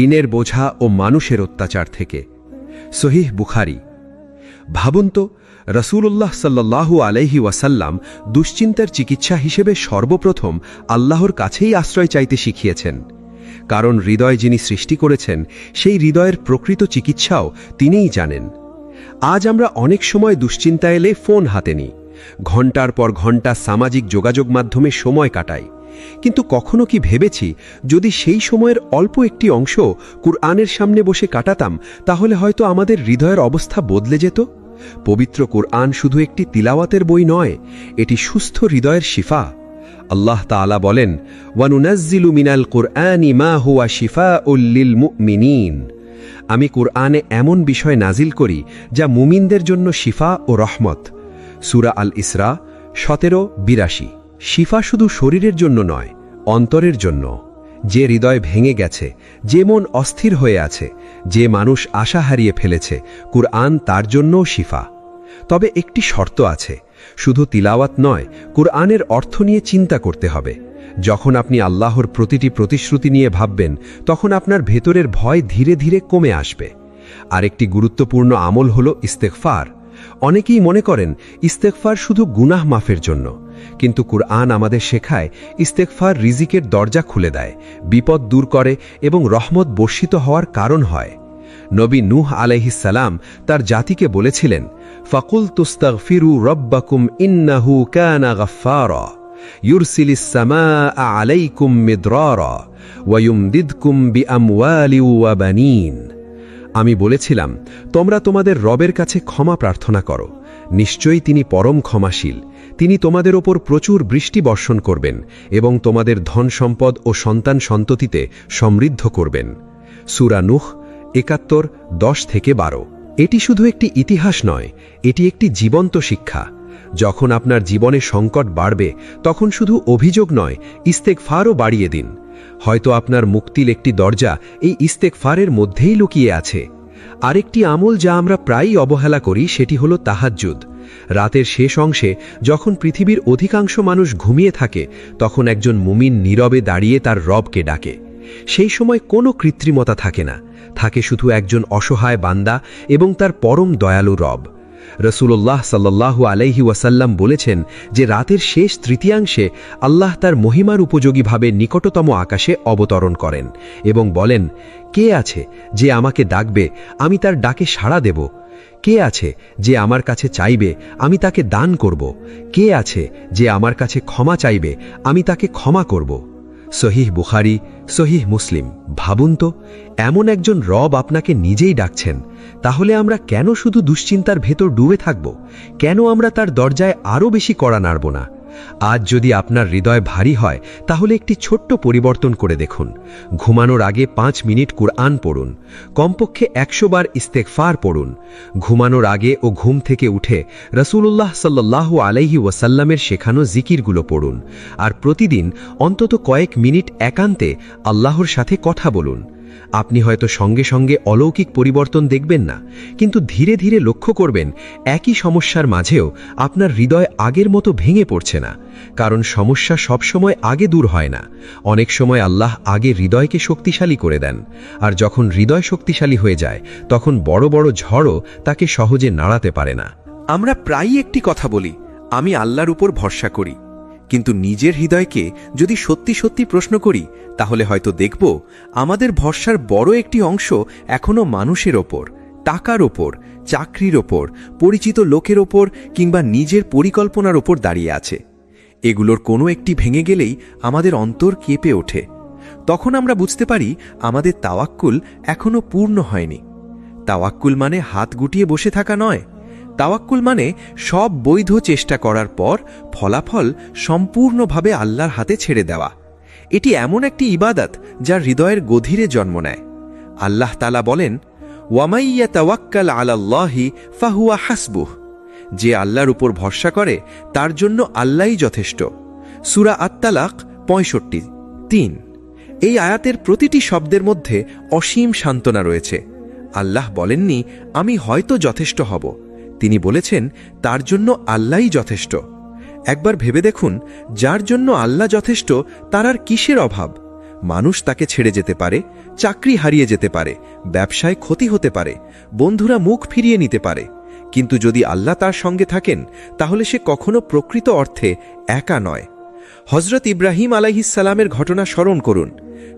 ঋণের বোঝা ও মানুষের অত্যাচার থেকে। সহিহ বুখারী। ভাবুন তো, রাসূলুল্লাহ সাল্লাল্লাহু আলাইহি ওয়াসাল্লাম দুশ্চিন্তার চিকিৎসা হিসেবে সর্বপ্রথম আল্লাহর কাছেই আশ্রয় চাইতে শিখিয়েছেন। কারণ হৃদয় যিনি সৃষ্টি করেছেন, সেই হৃদয়ের প্রকৃত চিকিৎসাও তিনিই জানেন। আজ আমরা অনেক সময় দুশ্চিন্তা এলে ফোন হাতে নিই, ঘণ্টার পর ঘণ্টা সামাজিক যোগাযোগ মাধ্যমে সময় কাটাই। কিন্তু কখনো কি ভেবেছি, যদি সেই সময়ের অল্প একটি অংশ কুরআনের সামনে বসে কাটাতাম, তাহলে হয়তো আমাদের হৃদয়ের অবস্থা বদলে যেত? পবিত্র কুরআন শুধু একটি তিলাওয়াতের বই নয়, এটি সুস্থ হৃদয়ের শিফা। আল্লাহ তাআলা বলেন, ওয়ানুনাজ্জিলু মিনাল কুরআনি মা হুয়া শিফাউল লিল মুমিনিন। আমি কুরআনে এমন বিষয় নাজিল করি যা মুমিনদের জন্য শিফা ও রহমত। সূরা আল ইসরা 17-82। শিফা শুধু শরীরের জন্য নয়, অন্তরের জন্য। যে হৃদয় ভেঙে গেছে, যে মন অস্থির হয়ে আছে, যে মানুষ আশা হারিয়ে ফেলেছে, কুরআন তার জন্যও শিফা। তবে একটি শর্ত আছে, শুধু তিলাওয়াত নয়, কুরআনের অর্থ নিয়ে চিন্তা করতে হবে। যখন আপনি আল্লাহর প্রতিটি প্রতিশ্রুতি নিয়ে ভাববেন, তখন আপনার ভেতরের ভয় ধীরে ধীরে কমে আসবে। আরেকটি গুরুত্বপূর্ণ আমল হল ইস্তেগফার। অনেকেই মনে করেন ইস্তেগফার শুধু গুনাহ মাফের জন্য, কিন্তু কুরআন আমাদের শেখায় ইস্তেগফার রিজিকের দরজা খুলে দেয়, বিপদ দূর করে এবং রহমত বর্ষিত হওয়ার কারণ হয়। নবী নূহ আলাইহিস সালাম তার জাতিকে বলেছিলেন, ফাকুল তুস্তাগফিরু রব্বাকুম ইন্নাহু কানা গাফফারা ইউরসিলিস সামাআ আলাইকুম মিদরারা ওয়া ইউমদিদকুম বিআমওয়ালি ওয়া বানিন। আমি বলেছিলাম, তোমরা তোমাদের রবের কাছে ক্ষমা প্রার্থনা করো, নিশ্চয়ই তিনি পরম ক্ষমাশীল। তিনি তোমাদের ওপর প্রচুর বৃষ্টি বর্ষণ করবেন এবং তোমাদের ধন সম্পদ ও সন্তান সন্ততিতে সমৃদ্ধ করবেন। সূরা নূহ 71:10-12। এটি শুধু একটি ইতিহাস নয়, এটি একটি জীবন্ত শিক্ষা। যখন আপনার জীবনে সংকট বাড়বে, তখন শুধু অভিযোগ নয়, ইস্তেগফারও বাড়িয়ে দিন। হয়তো আপনার মুক্তির একটি দরজা এই ইস্তেগফারের মধ্যেই লুকিয়ে আছে। আরেকটি আমল যা আমরা প্রায়ই অবহেলা করি, সেটি হল তাহাজ্জুদ। রাতের শেষ অংশে যখন পৃথিবীর অধিকাংশ মানুষ ঘুমিয়ে থাকে, তখন একজন মুমিন নীরবে দাঁড়িয়ে তার রবকে ডাকে। সেই সময় কোনো কৃত্রিমতা থাকে না, থাকে শুধু একজন অসহায় বান্দা এবং তার পরম দয়ালু রব। রাসূলুল্লাহ সাল্লাল্লাহু আলাইহি ওয়াসাল্লাম বলেছেন যে রাতের শেষ তৃতীয়াংশে আল্লাহ তার মহিমার উপযোগীভাবে নিকটতম আকাশে অবতরণ করেন এবং বলেন, কে আছে যে আমাকে ডাকবে, আমি তার ডাকে সাড়া দেব? কে আছে যে আমার কাছে চাইবে, আমি তাকে দান করব? কে আছে যে আমার কাছে ক্ষমা চাইবে, আমি তাকে ক্ষমা করব? সহিহ বুখারী, সহিহ মুসলিম। ভাবুন তো, এমন একজন রব আপনাকে নিজেই ডাকছেন। তাহলে আমরা কেন শুধু দুশ্চিন্তার ভেতর ডুবে থাকব? কেন আমরা তার দরজায় আরও বেশি কড়া নাড়ব না? আজ যদি আপনার হৃদয় ভারী হয়, তাহলে একটি ছোট্ট পরিবর্তন করে দেখুন। ঘুমানোর আগে 5 মিনিট কুরআন পড়ুন, কমপক্ষে 100 বার ইস্তেগফার পড়ুন। ঘুমানোর আগে ও ঘুম থেকে উঠে রাসূলুল্লাহ সাল্লাল্লাহু আলাইহি ওয়াসাল্লামের শেখানো জিকিরগুলো পড়ুন। আর প্রতিদিন অন্তত কয়েক মিনিট একান্তে আল্লাহর সাথে কথা বলুন। আপনি হয়তো সঙ্গে সঙ্গে অলৌকিক পরিবর্তন দেখবেন না, কিন্তু ধীরে ধীরে লক্ষ্য করবেন একই সমস্যার মাঝেও আপনার হৃদয় আগের মতো ভেঙে পড়ছে না। কারণ সমস্যা সবসময় আগে দূর হয় না, অনেক সময় আল্লাহ আগে হৃদয়কে শক্তিশালী করে দেন। আর যখন হৃদয় শক্তিশালী হয়ে যায়, তখন বড় বড় ঝড়ও তাকে সহজে নাড়াতে পারে না। আমরা প্রায়ই একটি কথা বলি, আমি আল্লাহর উপর ভরসা করি। কিন্তু নিজের হৃদয়কে যদি সত্যি সত্যি প্রশ্ন করি, তাহলে হয়তো দেখব আমাদের ভরসার বড় একটি অংশ এখনো মানুষের ওপর, টাকার ওপর, চাকরির ওপর, পরিচিত লোকের ওপর কিংবা নিজের পরিকল্পনার ওপর দাঁড়িয়ে আছে। এগুলোর কোনো একটি ভেঙে গেলেই আমাদের অন্তর কেঁপে ওঠে। তখন আমরা বুঝতে পারি আমাদের তাওয়াক্কুল এখনো পূর্ণ হয়নি। তাওয়াক্কুল মানে হাত গুটিয়ে বসে থাকা নয়। তাওয়াক্কুল মানে সব বৈধ চেষ্টা করার পর ফলাফল সম্পূর্ণভাবে আল্লাহর হাতে ছেড়ে দেওয়া। এটি এমন একটি ইবাদত যা হৃদয়ের গভীরে জন্ম নেয়। আল্লাহ তাআলা বলেন, ওয়ামাইয়া তাওয়াক্কাল আলাল্লাহি ফাহুয়া হাসবুহ, যে আল্লাহর উপর ভরসা করে তার জন্য আল্লাহই যথেষ্ট। সূরা আত-তালাক 65:3। এই আয়াতের প্রতিটি শব্দের মধ্যে অসীম সান্ত্বনা রয়েছে। আল্লাহ বলেননি আমি হয়তো যথেষ্ট হব, তিনি বলেছেন তার জন্য আল্লাহই যথেষ্ট। একবার ভেবে দেখুন, যার জন্য আল্লাহ যথেষ্ট তার আর কিসের অভাব? মানুষ তাকে ছেড়ে যেতে পারে, চাকরি হারিয়ে যেতে পারে, ব্যবসায় ক্ষতি হতে পারে, বন্ধুরা মুখ ফিরিয়ে নিতে পারে, কিন্তু যদি আল্লাহ তার সঙ্গে থাকেন তাহলে সে কখনো প্রকৃত অর্থে একা নয়। হজরত ইব্রাহিম আলাইহিসসালামের ঘটনা স্মরণ করুন।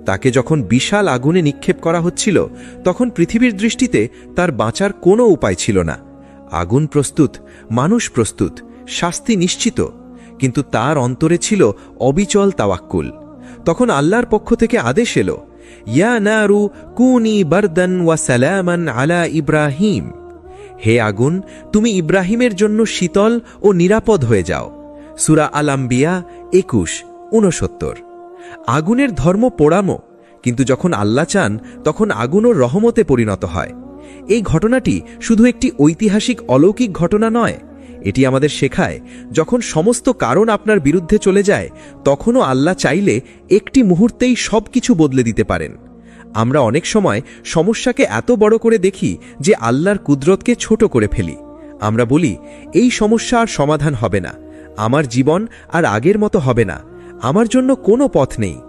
তাকে যখন বিশাল আগুনে নিক্ষেপ করা হচ্ছিল তখন পৃথিবীর দৃষ্টিতে তার বাঁচার কোনো উপায় ছিল না। আগুন প্রস্তুত, মানুষ প্রস্তুত, শাস্তি নিশ্চিত, কিন্তু তার অন্তরে ছিল অবিচল তাওয়াক্কুল। তখন আল্লাহর পক্ষ থেকে আদেশ এলো, ইয়া নারু কুনি বারদান ওয়া সালামান আলা ইব্রাহিম, হে আগুন তুমি ইব্রাহিমের জন্য শীতল ও নিরাপদ হয়ে যাও। সূরা আল-আম্বিয়া 21:69। আগুনের ধর্ম পোড়ামো, কিন্তু যখন আল্লাহ চান তখন আগুনও রহমতে পরিণত হয়। এই ঘটনাটি শুধু একটি ঐতিহাসিক অলৌকিক ঘটনা নয়, এটি আমাদের শেখায় যখন সমস্ত কারণ আপনার বিরুদ্ধে চলে যায় তখনও আল্লাহ চাইলে একটি মুহূর্তেই সব কিছু বদলে দিতে পারেন। আমরা অনেক সময় সমস্যাকে এত বড় করে দেখি যে আল্লাহর কুদরতকে ছোট করে ফেলি। আমরা বলি এই সমস্যা আর সমাধান হবে না, আমার জীবন আর আগের মতো হবে না, আমার জন্য কোনো পথ নেই।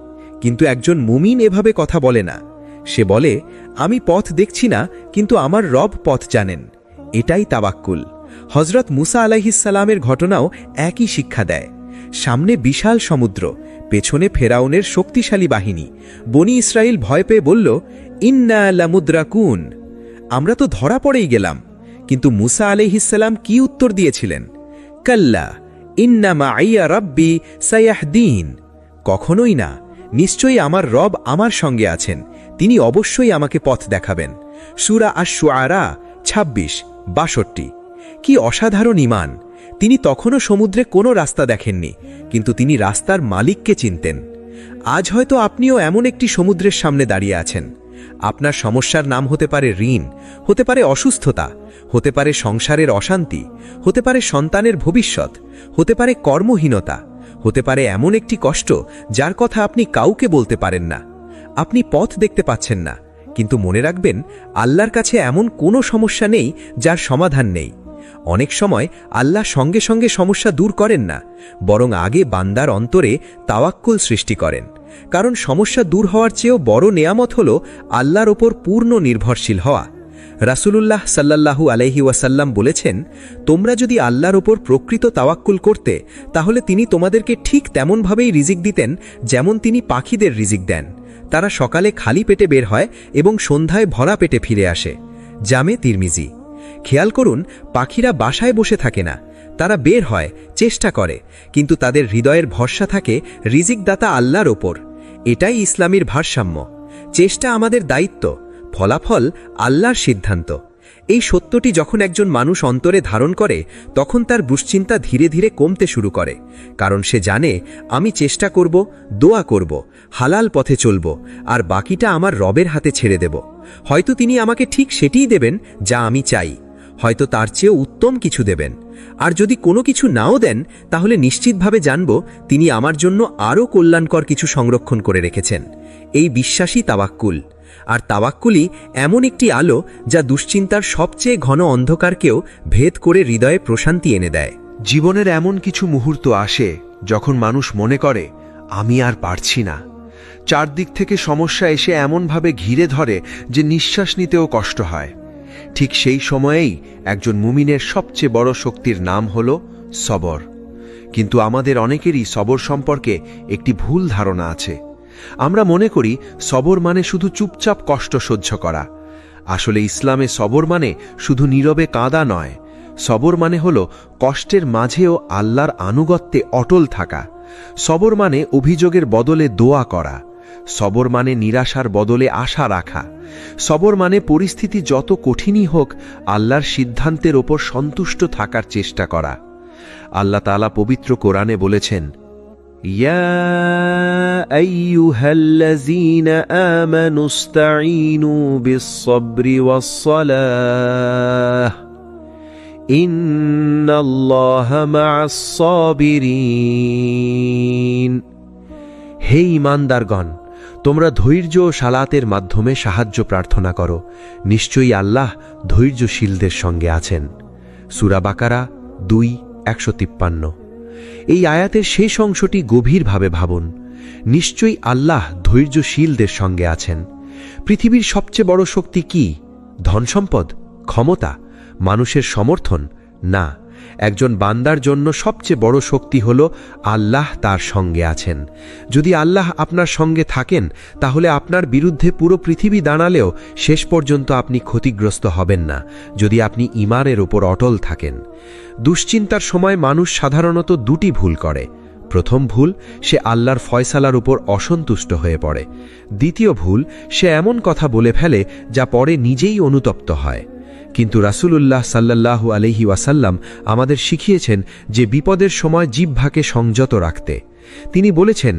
কিন্তু একজন মুমিন এভাবে কথা বলে না। সে বলে আমি পথ দেখছি না, কিন্তু আমার রব পথ জানেন। এটাই তাওয়াক্কুল। হজরত মুসা আলাইহিসসালামের ঘটনাও একই শিক্ষা দেয়। সামনে বিশাল সমুদ্র, পেছনে ফেরাউনের শক্তিশালী বাহিনী। বনি ইসরাইল ভয় পেয়ে বলল, ইন্না লামুদ্রাকুন, আমরা তো ধরা পড়েই গেলাম। কিন্তু মুসা আলাইহিসসালাম কি উত্তর দিয়েছিলেন? কাল্লা ইন্না মাইয়া রাব্বি সায়াহদিন, কখনোই না, নিশ্চয়ই আমার রব আমার সঙ্গে আছেন, তিনি অবশ্যই আমাকে পথ দেখাবেন। সূরা আশ-শুআরা 26:62। কি অসাধারণ ঈমান! তিনি তখনও সমুদ্রে কোনো রাস্তা দেখেননি, কিন্তু তিনি রাস্তার মালিককে চিনতেন। আজ হয়তো আপনিও এমন একটি সমুদ্রের সামনে দাঁড়িয়ে আছেন। আপনার সমস্যার নাম হতে পারে ঋণ, হতে পারে অসুস্থতা, হতে পারে সংসারের অশান্তি, হতে পারে সন্তানের ভবিষ্যৎ, হতে পারে কর্মহীনতা, হতে পারে এমন একটি কষ্ট যার কথা আপনি কাউকে বলতে পারেন না। আপনি পথ দেখতে পাচ্ছেন না, কিন্তু মনে রাখবেন আল্লাহর কাছে এমন কোনো সমস্যা নেই যার সমাধান নেই। অনেক সময় আল্লাহ সঙ্গে সঙ্গে সমস্যা দূর করেন না, বরং আগে বান্দার অন্তরে তাওয়াক্কুল সৃষ্টি করেন। কারণ সমস্যা দূর হওয়ার চেয়েও বড় নেয়ামত হল আল্লাহর ওপর পূর্ণ নির্ভরশীল হওয়া। রাসূলুল্লাহ সাল্লাল্লাহু আলাইহি ওয়াসাল্লাম বলেছেন, তোমরা যদি আল্লাহর ওপর প্রকৃত তাওয়াক্কুল করতে তাহলে তিনি তোমাদেরকে ঠিক তেমনভাবেই রিজিক দিতেন যেমন তিনি পাখিদের রিজিক দেন। তারা সকালে খালি পেটে বের হয় এবং সন্ধ্যায় ভরা পেটে ফিরে আসে। জামে তিরমিজি। খেয়াল করুন, পাখিরা বাসায় বসে থাকে না, তারা বের হয়, চেষ্টা করে, কিন্তু তাদের হৃদয়ের ভরসা থাকে রিজিকদাতা আল্লাহর ওপর। এটাই ইসলামীর ভারসাম্য। চেষ্টা আমাদের দায়িত্ব, ফলাফল আল্লাহর সিদ্ধান্ত। এই সত্যটি যখন একজন মানুষ অন্তরে ধারণ করে তখন তার দুশ্চিন্তা ধীরে ধীরে কমতে শুরু করে। কারণ সে জানে আমি চেষ্টা করব, দোয়া করব, হালাল পথে চলব, আর বাকিটা আমার রবের হাতে ছেড়ে দেব। হয়তো তিনি আমাকে ঠিক সেটিই দেবেন যা আমি চাই, হয়তো তার চেয়েও উত্তম কিছু দেবেন। আর যদি কোনো কিছু নাও দেন তাহলে নিশ্চিতভাবে জানব তিনি আমার জন্য আরও কল্যাণকর কিছু সংরক্ষণ করে রেখেছেন। এই বিশ্বাসই তাওয়াক্কুল। আর তাওয়াক্কুলই এমন একটি আলো যা দুশ্চিন্তার সবচেয়ে ঘন অন্ধকারকেও ভেদ করে হৃদয়ে প্রশান্তি এনে দেয়। জীবনের এমন কিছু মুহূর্ত আসে যখন মানুষ মনে করে আমি আর পারছি না। চারদিক থেকে সমস্যা এসে এমনভাবে ঘিরে ধরে যে নিঃশ্বাস নিতেও কষ্ট হয়। ঠিক সেই সময়েই একজন মুমিনের সবচেয়ে বড় শক্তির নাম হল সবর। কিন্তু আমাদের অনেকেরই সবর সম্পর্কে একটি ভুল ধারণা আছে। আমরা মনে করি সবর মানে শুধু চুপচাপ কষ্ট সহ্য করা। আসলে ইসলামে সবর মানে শুধু নীরবে কাঁদা নয়। সবর মানে হল কষ্টের মাঝেও আল্লাহর আনুগত্যে অটল থাকা। সবর মানে অভিযোগের বদলে দোয়া করা। সবর মানে নিরাশার বদলে আশা রাখা। সবর মানে পরিস্থিতি যত কঠিনই হোক আল্লাহর সিদ্ধান্তের ওপর সন্তুষ্ট থাকার চেষ্টা করা। আল্লাহ তাআলা পবিত্র কোরআনে বলেছেন, يا أيها الذين آمنوا استعينوا بالصبر والصلاة إن الله مع الصابرين হে ঈমানদারগণ, তোমরা ধৈর্য ও সালাতের মাধ্যমে সাহায্য প্রার্থনা করো, নিশ্চয়ই আল্লাহ ধৈর্যশীলদের সঙ্গে আছেন। সূরা বাকারা 2:153। এই আয়াতের শেষ অংশটি গভীরভাবে ভাবুন। নিশ্চয়ই আল্লাহ ধৈর্যশীলদের সঙ্গে আছেন। পৃথিবীর সবচেয়ে বড় শক্তি কি? ধনসম্পদ, ক্ষমতা, মানুষের সমর্থন? না, একজন বান্দার জন্য সবচেয়ে বড় শক্তি হল আল্লাহ তার সঙ্গে আছেন। যদি আল্লাহ আপনার সঙ্গে থাকেন, তাহলে আপনার বিরুদ্ধে পুরো পৃথিবী দাঁড়ালেও শেষ পর্যন্ত আপনি ক্ষতিগ্রস্ত হবেন না, যদি আপনি ঈমানের উপর অটল থাকেন। দুশ্চিন্তার সময় মানুষ সাধারণত দুটি ভুল করে। প্রথম ভুল, সে আল্লাহর ফয়সালার উপর অসন্তুষ্ট হয়ে পড়ে। দ্বিতীয় ভুল, সে এমন কথা বলে ফেলে যা পরে নিজেই অনুতপ্ত হয়। কিন্তু রাসূলুল্লাহ সাল্লাল্লাহু আলাইহি ওয়াসাল্লাম আমাদের শিখিয়েছেন যে বিপদের সময় জিহ্বাকে সংযত রাখতে। তিনি বলেছেন,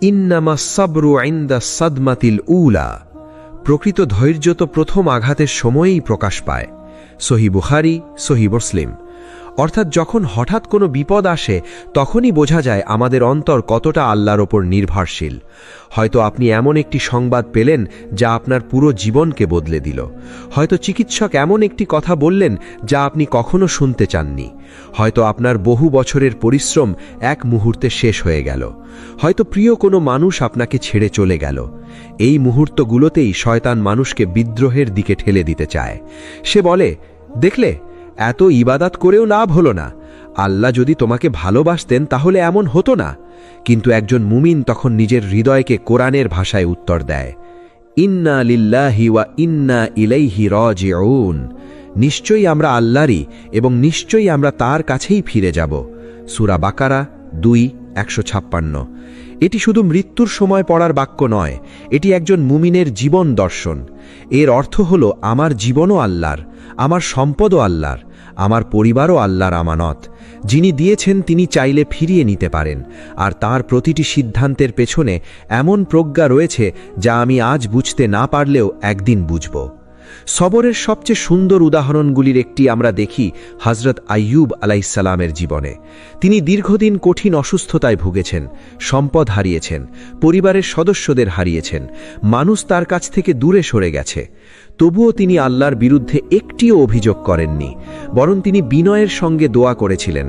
ইন্নামা সাবরু ইনদা সাদমাতিল উলা, প্রকৃত ধৈর্য তো প্রথম আঘাতের সময়েই প্রকাশ পায়। সহিহ বুখারী, সহিহ মুসলিম। অর্থাৎ যখন হঠাৎ কোনো বিপদ আসে, তখনই বোঝা যায় আমাদের অন্তর কতটা আল্লাহর ওপর নির্ভরশীল। হয়তো আপনি এমন একটি সংবাদ পেলেন যা আপনার পুরো জীবনকে বদলে দিল। হয়তো চিকিৎসক এমন একটি কথা বললেন যা আপনি কখনো শুনতে চাননি। হয়তো আপনার বহু বছরের পরিশ্রম এক মুহূর্তে শেষ হয়ে গেল। হয়তো প্রিয় কোনো মানুষ আপনাকে ছেড়ে চলে গেল। এই মুহূর্তগুলোতেই শয়তান মানুষকে বিদ্রোহের দিকে ঠেলে দিতে চায়। সে বলে, দেখলে, এত ইবাদত করেও লাভ হলো না। আল্লাহ যদি তোমাকে ভালোবাসতেন তাহলে এমন হতো না। কিন্তু একজন মুমিন তখন নিজের হৃদয়কে কোরআনের ভাষায় উত্তর দেয়, ইন্না লিল্লাহি ওয়া ইন্না ইলাইহি রাজিউন, নিশ্চয়ই আমরা আল্লাহরই এবং নিশ্চয়ই আমরা তার কাছেই ফিরে যাব। সূরা বাকারা 2:156। এটি শুধু মৃত্যুর সময় পড়ার বাক্য নয়, এটি একজন মুমিনের জীবন দর্শন। এর অর্থ হল, আমার জীবনও আল্লাহর, আমার সম্পদও আল্লাহর, আমার পরিবারও আল্লাহর আমানত। যিনি দিয়েছেন তিনি চাইলে ফিরিয়ে নিতে পারেন, আর তার প্রতিটি সিদ্ধান্তের পেছনে এমন প্রজ্ঞা রয়েছে যা আমি আজ বুঝতে না পারলেও একদিন বুঝব। সবরের সবচেয়ে সুন্দর উদাহরণগুলির একটি আমরা দেখি হযরত আইয়ুব আলাইহিসসালামের জীবনে। তিনি দীর্ঘদিন কঠিন অসুস্থতায় ভুগেছেন, সম্পদ হারিয়েছেন, পরিবারের সদস্যদের হারিয়েছেন, মানুষ তার কাছ থেকে দূরে সরে গেছে। তবুও তিনি আল্লাহর বিরুদ্ধে একটিও অভিযোগ করেননি, বরং তিনি বিনয়ের সঙ্গে দোয়া করেছিলেন,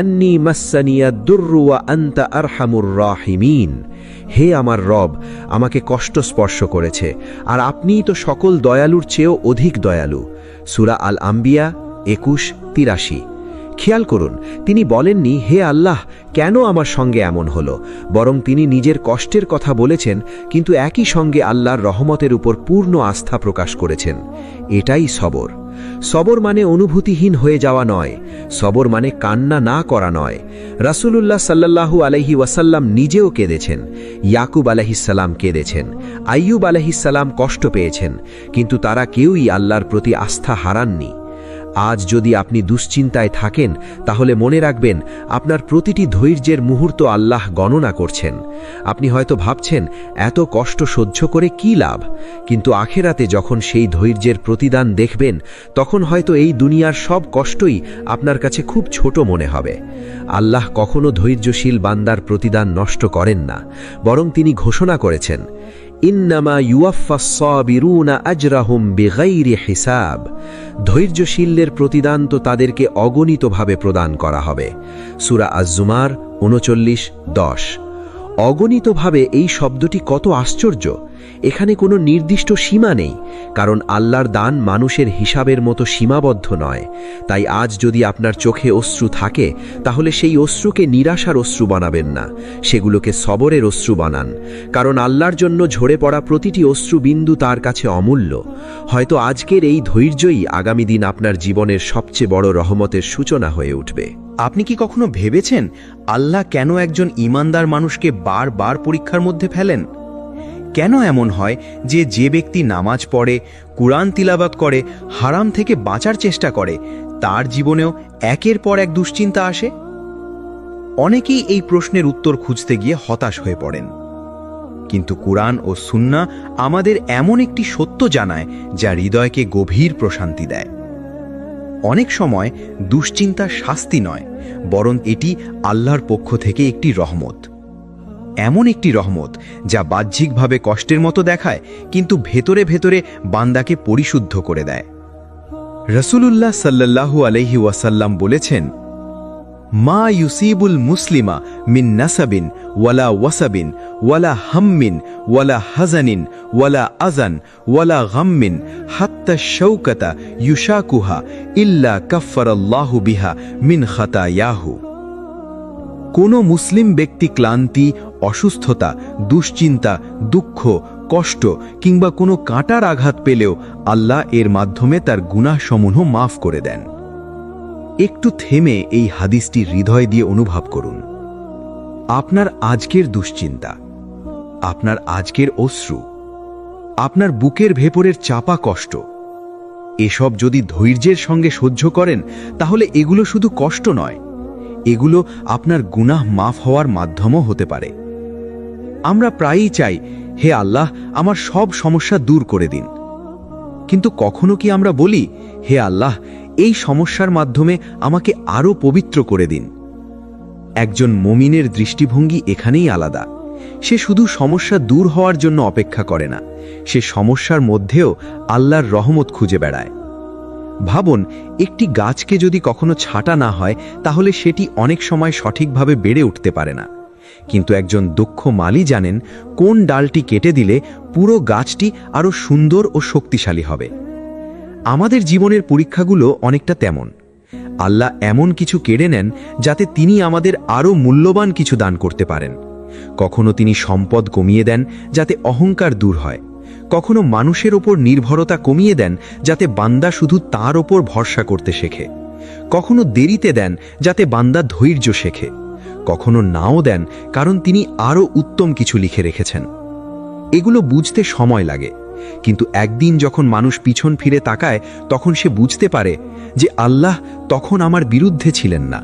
আন্নী মাসসানিয়া দুররু ওয়া আনতা আরহামুর রাহিমিন, হে আমার রব, আমাকে কষ্ট স্পর্শ করেছে, আর আপনিই তো সকল দয়ালুর চেয়েও অধিক দয়ালু। সূরা আল আম্বিয়া 21:83। খেয়াল করুন, তিনি বলেননি, হে আল্লাহ, কেন আমার সঙ্গে এমন হলো, বরং তিনি নিজের কষ্টের কথা বলেছেন, কিন্তু একই সঙ্গে আল্লাহর রহমতের উপর পূর্ণ আস্থা প্রকাশ করেছেন। এটাই সবর। সবর মানে অনুভূতিহীন হয়ে যাওয়া নয়, সবর মানে কান্না না করা নয়। রাসূলুল্লাহ সাল্লাল্লাহু আলাইহি ওয়াসাল্লাম নিজেও কেঁদেছেন, ইয়াকুব আলাইহিসসালাম কেঁদেছেন, আইয়ুব আলাইহিসসালাম কষ্ট পেয়েছেন, কিন্তু তারা কেউই আল্লাহর প্রতি আস্থা হারাননি। আজ যদি আপনি দুশ্চিন্তায় থাকেন, তাহলে মনে রাখবেন, আপনার প্রতিটি ধৈর্যের মুহূর্ত আল্লাহ গণনা করছেন। আপনি হয়তো ভাবছেন, এত কষ্ট সহ্য করে কি লাভ, কিন্তু আখেরাতে যখন সেই ধৈর্যের প্রতিদান দেখবেন, তখন হয়তো এই দুনিয়ার সব কষ্টই আপনার কাছে খুব ছোট মনে হবে। আল্লাহ কখনো ধৈর্যশীল বান্দার প্রতিদান নষ্ট করেন না, বরং তিনি ঘোষণা করেছেন, ইন্নামা ইউয়াফফাস সাবিরুনা আজরাহুম বিগাইরি হিসাব, ধৈর্যশীলদের প্রতিদান তো তাদেরকে অগণিতভাবে প্রদান করা হবে। সূরা আজ-জুমার 39:10। অগণিতভাবে এই শব্দটি কত আশ্চর্য! এখানে কোনো নির্দিষ্ট সীমা নেই, কারণ আল্লাহর দান মানুষের হিসাবের মতো সীমাবদ্ধ নয়। তাই আজ যদি আপনার চোখে অশ্রু থাকে, তাহলে সেই অশ্রুকে নিরাশার অশ্রু বানাবেন না, সেগুলোকে সবরের অশ্রু বানান, কারণ আল্লাহর জন্য ঝরে পড়া প্রতিটি অশ্রুবিন্দু তার কাছে অমূল্য। হয়তো আজকের এই ধৈর্যই আগামী দিন আপনার জীবনের সবচেয়ে বড় রহমতের সূচনা হয়ে উঠবে। আপনি কি কখনো ভেবেছেন, আল্লাহ কেন একজন ঈমানদার মানুষকে বারবার পরীক্ষার মধ্যে ফেলেন? কেন এমন হয় যে ব্যক্তি নামাজ পড়ে, কুরআন তিলাওয়াত করে, হারাম থেকে বাঁচার চেষ্টা করে, তার জীবনেও একের পর এক দুশ্চিন্তা আসে? অনেকেই এই প্রশ্নের উত্তর খুঁজতে গিয়ে হতাশ হয়ে পড়েন। কিন্তু কুরআন ও সুন্নাহ আমাদের এমন একটি সত্য জানায় যা হৃদয়কে গভীর প্রশান্তি দেয়। অনেক সময় দুশ্চিন্তা শাস্তি নয়, বরং এটি আল্লাহর পক্ষ থেকে একটি রহমত। এমন একটি রহমত যা বাহ্যিকভাবে কষ্টের মতো দেখায়, কিন্তু ভেতরে ভেতরে বান্দাকে পরিশুদ্ধ করে দেয়। রাসূলুল্লাহ সাল্লাল্লাহু আলাইহি ওয়াসাল্লাম বলেছেন, মা ইউসিবুল মুসলিমা মিন নাসাবিন ওয়ালা ওয়াসাবিন ওয়ালা হাম্মিন ওয়ালা হাজানিন ওয়ালা আজান ওয়ালা গাম্মিন হাত্তা শাওকাতা ইউশাকুহা ইল্লা কাফফারাল্লাহু বিহা মিন খাতায়াহু। কোনো মুসলিম ব্যক্তি ক্লান্তি, অসুস্থতা, দুশ্চিন্তা, দুঃখ, কষ্ট কিংবা কোনো কাঁটার আঘাত পেলেও আল্লাহ এর মাধ্যমে তার গুনাহসমূহ মাফ করে দেন। একটু থেমে এই হাদিসটি হৃদয় দিয়ে অনুভব করুন। আপনার আজকের দুশ্চিন্তা, আপনার আজকের অশ্রু, আপনার বুকের ভেতরের চাপা কষ্ট, এসব যদি ধৈর্যের সঙ্গে সহ্য করেন তাহলে এগুলো শুধু কষ্ট নয়, এগুলো আপনার গুনাহ মাফ হওয়ার মাধ্যমও হতে পারে। আমরা প্রায়ই চাই, হে আল্লাহ, আমার সব সমস্যা দূর করে দিন। কিন্তু কখনো কি আমরা বলি, হে আল্লাহ, এই সমস্যার মাধ্যমে আমাকে আরও পবিত্র করে দিন? একজন মুমিনের দৃষ্টিভঙ্গি এখানেই আলাদা। সে শুধু সমস্যা দূর হওয়ার জন্য অপেক্ষা করে না, সে সমস্যার মধ্যেও আল্লাহর রহমত খুঁজে বেড়ায়। ভাবুন, একটি গাছকে যদি কখনো ছাঁটা না হয় তাহলে সেটি অনেক সময় সঠিকভাবে বেড়ে উঠতে পারে না। কিন্তু একজন দক্ষ মালি জানেন কোন ডালটি কেটে দিলে পুরো গাছটি আরও সুন্দর ও শক্তিশালী হবে। আমাদের জীবনের পরীক্ষাগুলো অনেকটা তেমন। আল্লাহ এমন কিছু কেড়ে নেন যাতে তিনি আমাদের আরও মূল্যবান কিছু দান করতে পারেন। কখনো তিনি সম্পদ কমিয়ে দেন যাতে অহংকার দূর হয়, কখনো মানুষের ওপর নির্ভরতা কমিয়ে দেন যাতে বান্দা শুধু তার ওপর ভরসা করতে শেখে, কখনো দেরিতে দেন যাতে বান্দা ধৈর্য শেখে, কখনো নাও দেন কারণ তিনি আরও উত্তম কিছু লিখে রেখেছেন। এগুলো বুঝতে সময় লাগে, কিন্তু একদিন যখন মানুষ পিছন ফিরে তাকায় তখন সে বুঝতে পারে যে আল্লাহ তখন আমার বিরুদ্ধে ছিলেন না,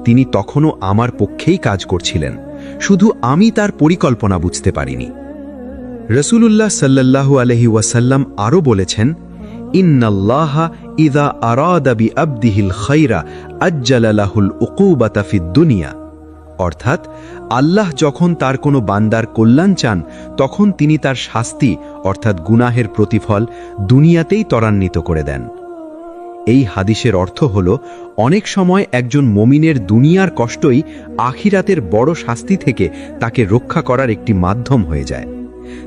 তিনি তখনও আমার পক্ষেই কাজ করছিলেন, শুধু আমি তার পরিকল্পনা বুঝতে পারিনি। রাসূলুল্লাহ সাল্লাল্লাহু আলাইহি ওয়াসাল্লাম আরও বলেছেন, ইন্নাল্লাহা ইযা আরাদা বিআবদিহিল খায়রা আজ্জালা লাহুল উকুবাতা ফিদ দুনিয়া। অর্থাৎ আল্লাহ যখন তার কোনো বান্দার কল্যাণ চান তখন তিনি তার শাস্তি অর্থাৎ গুনাহের প্রতিফল দুনিয়াতেই ত্বরান্বিত করে দেন। এই হাদিসের অর্থ হল, অনেক সময় একজন মুমিনের দুনিয়ার কষ্টই আখিরাতের বড় শাস্তি থেকে তাকে রক্ষা করার একটি মাধ্যম হয়ে যায়।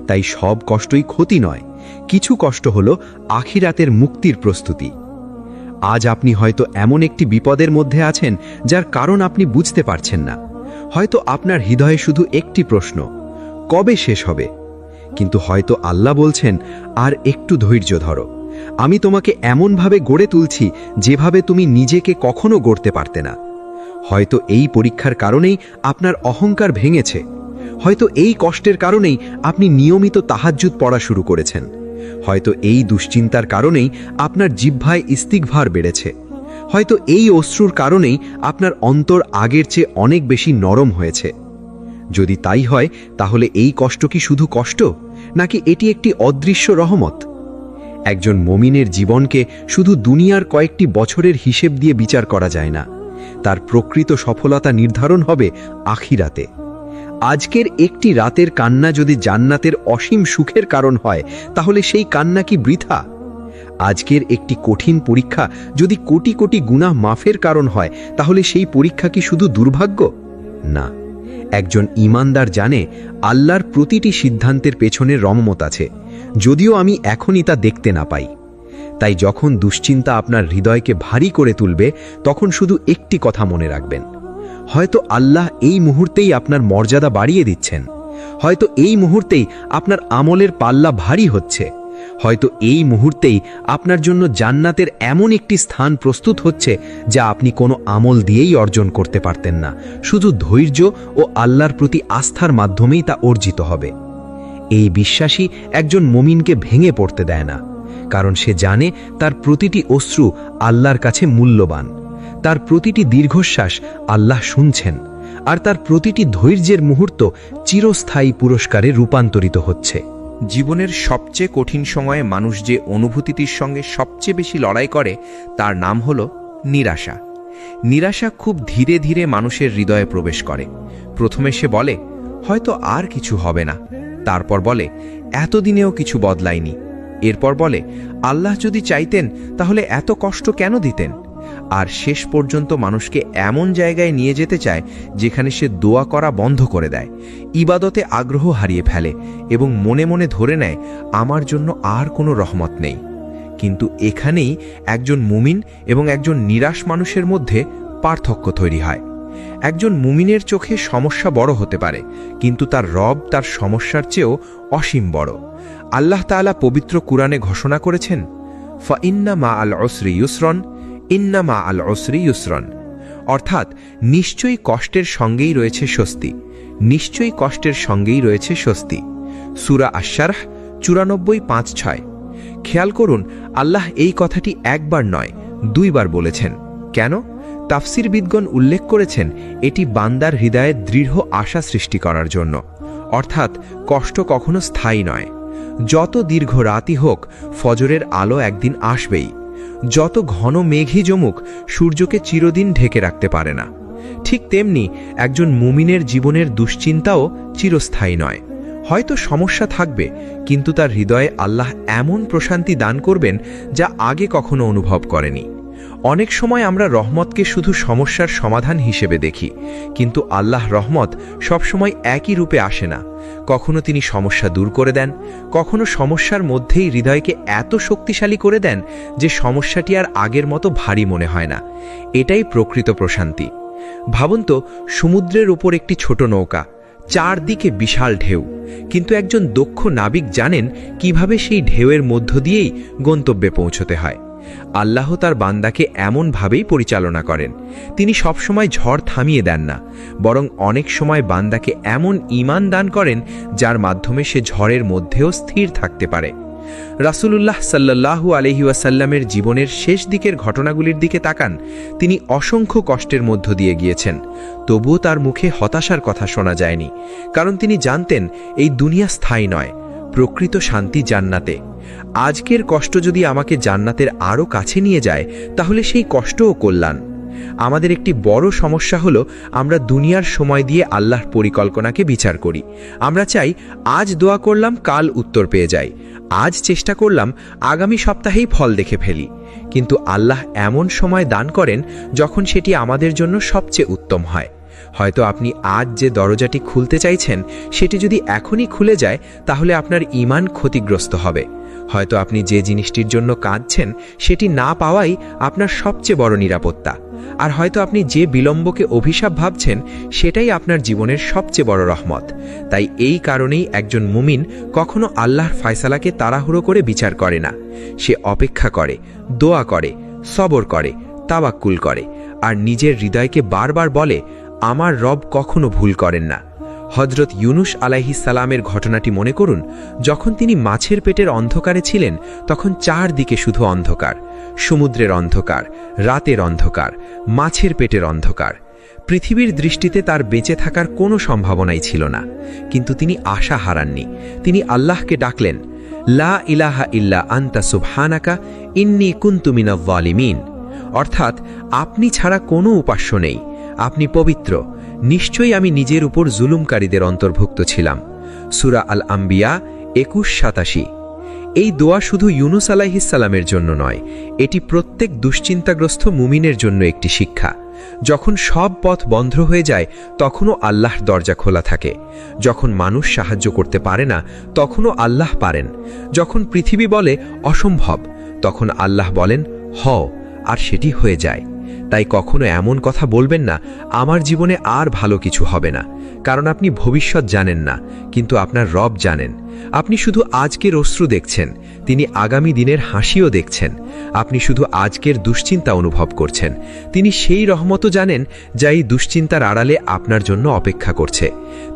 তাই সব কষ্টই ক্ষতি নয়, কিছু কষ্ট হল আখিরাতের মুক্তির প্রস্তুতি। আজ আপনি হয়তো এমন একটি বিপদের মধ্যে আছেন যার কারণ আপনি বুঝতে পারছেন না। হয়তো আপনার হৃদয়ে শুধু একটি প্রশ্ন, কবে শেষ হবে? কিন্তু হয়তো আল্লাহ বলছেন, আর একটু ধৈর্য ধরো, আমি তোমাকে এমনভাবে গড়ে তুলছি যেভাবে তুমি নিজেকে কখনো গড়তে পারতে না। হয়তো এই পরীক্ষার কারণেই আপনার অহংকার ভেঙেছে, হয়তো এই কষ্টের কারণেই আপনি নিয়মিত তাহাজ্জুদ পড়া শুরু করেছেন, হয়তো এই দুশ্চিন্তার কারণেই আপনার জিহ্বায় ইস্তিগফার বেড়েছে, হয়তো এই অশ্রুর কারণেই আপনার অন্তর আগের চেয়ে অনেক বেশি নরম হয়েছে। যদি তাই হয় তাহলে এই কষ্ট কি শুধু কষ্ট, নাকি এটি একটি অদৃশ্য রহমত? একজন মুমিনের জীবনকে শুধু দুনিয়ার কয়েকটি বছরের হিসেব দিয়ে বিচার করা যায় না, তার প্রকৃত সফলতা নির্ধারণ হবে আখিরাতে। আজকের একটি রাতের কান্না যদি জান্নাতের অসীম সুখের কারণ হয় তাহলে সেই কান্না কি বৃথা? আজকের একটি কঠিন পরীক্ষা যদি কোটি কোটি গুনাহ মাফের কারণ হয় তাহলে সেই পরীক্ষা কি শুধু দুর্ভাগ্য? না, একজন ঈমানদার জানে আল্লাহর প্রতিটি সিদ্ধান্তের পেছনে রহমত আছে, যদিও আমি এখনই তা দেখতে না পাই। তাই যখন দুশ্চিন্তা আপনার হৃদয়কে ভারী করে তুলবে তখন শুধু একটি কথা মনে রাখবেন, হয়তো আল্লাহ এই মুহূর্তেই আপনার মর্যাদা বাড়িয়ে দিচ্ছেন, হয়তো এই মুহূর্তেই আপনার আমলের পাল্লা ভারী হচ্ছে, হয়তো এই মুহূর্তেই আপনার জন্য জান্নাতের এমন একটি স্থান প্রস্তুত হচ্ছে যা আপনি কোনো আমল দিয়েই অর্জন করতে পারতেন না, শুধু ধৈর্য ও আল্লাহর প্রতি আস্থার মাধ্যমেই তা অর্জিত হবে। এই বিশ্বাসই একজন মুমিনকে ভেঙে পড়তে দেয় না, কারণ সে জানে তার প্রতিটি অশ্রু আল্লাহর কাছে মূল্যবান, তার প্রতিটি দীর্ঘশ্বাস আল্লাহ শুনছেন, আর তার প্রতিটি ধৈর্যের মুহূর্ত চিরস্থায়ী পুরস্কারে রূপান্তরিত হচ্ছে। জীবনের সবচেয়ে কঠিন সময়ে মানুষ যে অনুভূতিটির সঙ্গে সবচেয়ে বেশি লড়াই করে তার নাম হল নিরাশা। নিরাশা খুব ধীরে ধীরে মানুষের হৃদয়ে প্রবেশ করে। প্রথমে সে বলে, হয়তো আর কিছু হবে না। তারপর বলে, এতদিনেও কিছু বদলায়নি। এরপর বলে, আল্লাহ যদি চাইতেন তাহলে এত কষ্ট কেন দিতেন? আর শেষ পর্যন্ত মানুষকে এমন জায়গায় নিয়ে যেতে চায় যেখানে সে দোয়া করা বন্ধ করে দেয়, ইবাদতে আগ্রহ হারিয়ে ফেলে এবং মনে মনে ধরে নেয় আমার জন্য আর কোনো রহমত নেই। কিন্তু এখানেই একজন মুমিন এবং একজন নিরাশ মানুষের মধ্যে পার্থক্য তৈরি হয়। একজন মুমিনের চোখে সমস্যা বড় হতে পারে, কিন্তু তার রব তার সমস্যার চেয়েও অসীম বড়। আল্লাহ তাআলা পবিত্র কুরআনে ঘোষণা করেছেন, ফাইন্না মা আল উসরি ইউসরন, ইন্না মা আল উসরি ইউসরন, অর্থাৎ নিশ্চয়ই কষ্টের সঙ্গেই রয়েছে স্বস্তি, নিশ্চয়ই কষ্টের সঙ্গেই রয়েছে স্বস্তি। সূরা আশ-শারহ 94:5-6। খেয়াল করুন, আল্লাহ এই কথাটি একবার নয় 2 বার বলেছেন। কেন? তাফসিরবিদগণ উল্লেখ করেছেন এটি বান্দার হৃদয়ে দৃঢ় আশা সৃষ্টি করার জন্য। অর্থাৎ কষ্ট কখনো স্থায়ী নয়। যত দীর্ঘ রাতই হোক, ফজরের আলো একদিন আসবেই। যত ঘন মেঘই জমুক, সূর্যকে চিরদিন ঢেকে রাখতে পারে না। ঠিক তেমনি একজন মুমিনের জীবনের দুশ্চিন্তাও চিরস্থায়ী নয়। হয়তো সমস্যা থাকবে, কিন্তু তার হৃদয়ে আল্লাহ এমন প্রশান্তি দান করবেন যা আগে কখনো অনুভব করেনি। অনেক সময় আমরা রহমতকে শুধু সমস্যার সমাধান হিসেবে দেখি, কিন্তু আল্লাহ রহমত সবসময় একই রূপে আসে না। কখনো তিনি সমস্যা দূর করে দেন, কখনো সমস্যার মধ্যেই হৃদয়কে এত শক্তিশালী করে দেন যে সমস্যাটি আর আগের মতো ভারী মনে হয় না। এটাই প্রকৃত প্রশান্তি। ভাবুন তো, সমুদ্রের উপর একটি ছোট নৌকা, চারদিকে বিশাল ঢেউ, কিন্তু একজন দক্ষ নাবিক জানেন কিভাবে সেই ঢেউয়ের মধ্য দিয়েই গন্তব্যে পৌঁছতে হয়। আল্লাহ তার বান্দাকে এমনভাবেই পরিচালনা করেন। তিনি সবসময় ঝড় থামিয়ে দেন না, বরং অনেক সময় বান্দাকে এমন ঈমান দান করেন যার মাধ্যমে সে ঝড়ের মধ্যেও স্থির থাকতে পারে। রাসূলুল্লাহ সাল্লাল্লাহু আলাইহি ওয়াসাল্লামের জীবনের শেষ দিকের ঘটনাগুলির দিকে তাকান। তিনি অসংখ্য কষ্টের মধ্য দিয়ে গিয়েছেন, তবুও তার মুখে হতাশার কথা শোনা যায়নি, কারণ তিনি জানতেন এই দুনিয়া স্থায়ী নয়, প্রকৃত শান্তি জান্নাতে। আজকের কষ্ট যদি আমাকে জান্নাতের আরও কাছে নিয়ে যায়, তাহলে সেই কষ্টও কল্যাণ। আমাদের একটি বড় সমস্যা হলো আমরা দুনিয়ার সময় দিয়ে আল্লাহর পরিকল্পনাকে বিচার করি। আমরা চাই আজ দোয়া করলাম কাল উত্তর পেয়ে যাই, আজ চেষ্টা করলাম আগামী সপ্তাহেই ফল দেখে ফেলি। কিন্তু আল্লাহ এমন সময় দান করেন যখন সেটি আমাদের জন্য সবচেয়ে উত্তম হয়। হয়তো আপনি আজ যে দরজাটি খুলতে চাইছেন সেটি যদি এখনই খুলে যায়, তাহলে আপনার ঈমান ক্ষতিগ্রস্ত হবে। হয়তো আপনি যে জিনিসটির জন্য কাঁদছেন সেটি না পাওয়াই আপনার সবচেয়ে বড় নিরাপত্তা। আর হয়তো আপনি যে বিলম্বকে অভিশাপ ভাবছেন সেটাই আপনার জীবনের সবচেয়ে বড় রহমত। তাই এই কারণেই একজন মুমিন কখনো আল্লাহর ফয়সালাকে তাড়াহুড়ো করে বিচার করে না। সে অপেক্ষা করে, দোয়া করে, সবর করে, তাওয়াক্কুল করে, আর নিজের হৃদয়কে বারবার বলে, আমার রব কখনো ভুল করেন না। হযরত ইউনুস আলাইহিস সালামের ঘটনাটি মনে করুন। যখন তিনি মাছের পেটের অন্ধকারে ছিলেন, তখন চারদিকে শুধু অন্ধকার, সমুদ্রের অন্ধকার, রাতের অন্ধকার, মাছের পেটের অন্ধকার। পৃথিবীর দৃষ্টিতে তার বেঁচে থাকার কোনো সম্ভাবনাই ছিল না, কিন্তু তিনি আশা হারাননি। তিনি আল্লাহকে ডাকলেন, লা ইলাহা ইল্লা আনতা সুবহানাকা ইন্নী কুনতু মিনাজ জালিমিন, অর্থাৎ আপনি ছাড়া কোনো উপাস্য নেই, আপনি পবিত্র, নিশ্চয়ই আমি নিজের উপর জুলুমকারীদের অন্তর্ভুক্ত ছিলাম। সূরা আল আম্বিয়া 21-87। এই দোয়া শুধু ইউনুস আলাইহিস সালামের জন্য নয়, এটি প্রত্যেক দুশ্চিন্তাগ্রস্ত মুমিনের জন্য একটি শিক্ষা। যখন সব পথ বন্ধ হয়ে যায়, তখনও আল্লাহর দরজা খোলা থাকে। যখন মানুষ সাহায্য করতে পারে না, তখনও আল্লাহ পারেন। যখন পৃথিবী বলে অসম্ভব, তখন আল্লাহ বলেন হও, আর সেটি হয়ে যায়। তাই কখনো এমন কথা বলবেন না, আমার জীবনে আর ভালো কিছু হবে না, কারণ আপনি ভবিষ্যৎ জানেন না, কিন্তু আপনার রব জানেন। আপনি শুধু আজকের অশ্রু দেখছেন, তিনি আগামী দিনের হাসিও দেখছেন। আপনি শুধু আজকের দুশ্চিন্তা অনুভব করছেন। তিনি সেই রহমতও জানেন যা এই দুশ্চিন্তার আড়ালে আপনার জন্য অপেক্ষা করছে।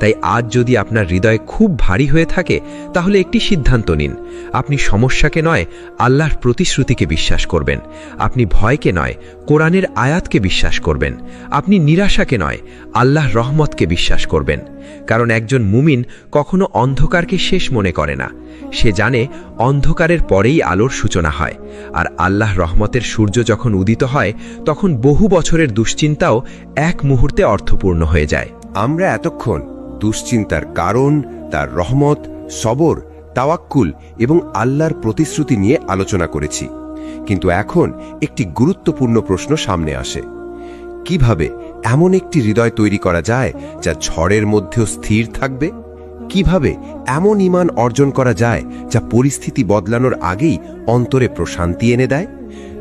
তাই আজ যদি আপনার হৃদয় খুব ভারী হয়ে থাকে, তাহলে একটি সিদ্ধান্ত নিন। আপনি সমস্যাকে নয়, আল্লাহর প্রতিশ্রুতিকে বিশ্বাস করবেন। আপনি ভয়কে নয়, কোরআনের আয়াতকে বিশ্বাস করবেন। আপনি নিরাশাকে নয়, আল্লাহর রহমতকে বিশ্বাস করবেন। কারণ একজন মুমিন কখনো অন্ধকারকে শেষ মনে করে না। সে জানে অন্ধকারের পরেই আলোর সূচনা হয়, আর আল্লাহর রহমতের সূর্য যখন উদিত হয়, তখন বহু বছরের দুশ্চিন্তাও এক মুহূর্তে অর্থপূর্ণ হয়ে যায়। আমরা এতক্ষণ দুশ্চিন্তার কারণ, তার রহমত, সবর, তাওয়াক্কুল এবং আল্লাহর প্রতিশ্রুতি নিয়ে আলোচনা করেছি। কিন্তু এখন একটি গুরুত্বপূর্ণ প্রশ্ন সামনে আসে। কিভাবে এমন একটি হৃদয় তৈরি করা যায় যা ঝড়ের মধ্যেও স্থির থাকবে? কিভাবে এমন ঈমান অর্জন করা যায় যা পরিস্থিতি বদলানোর আগেই অন্তরে প্রশান্তি এনে দেয়?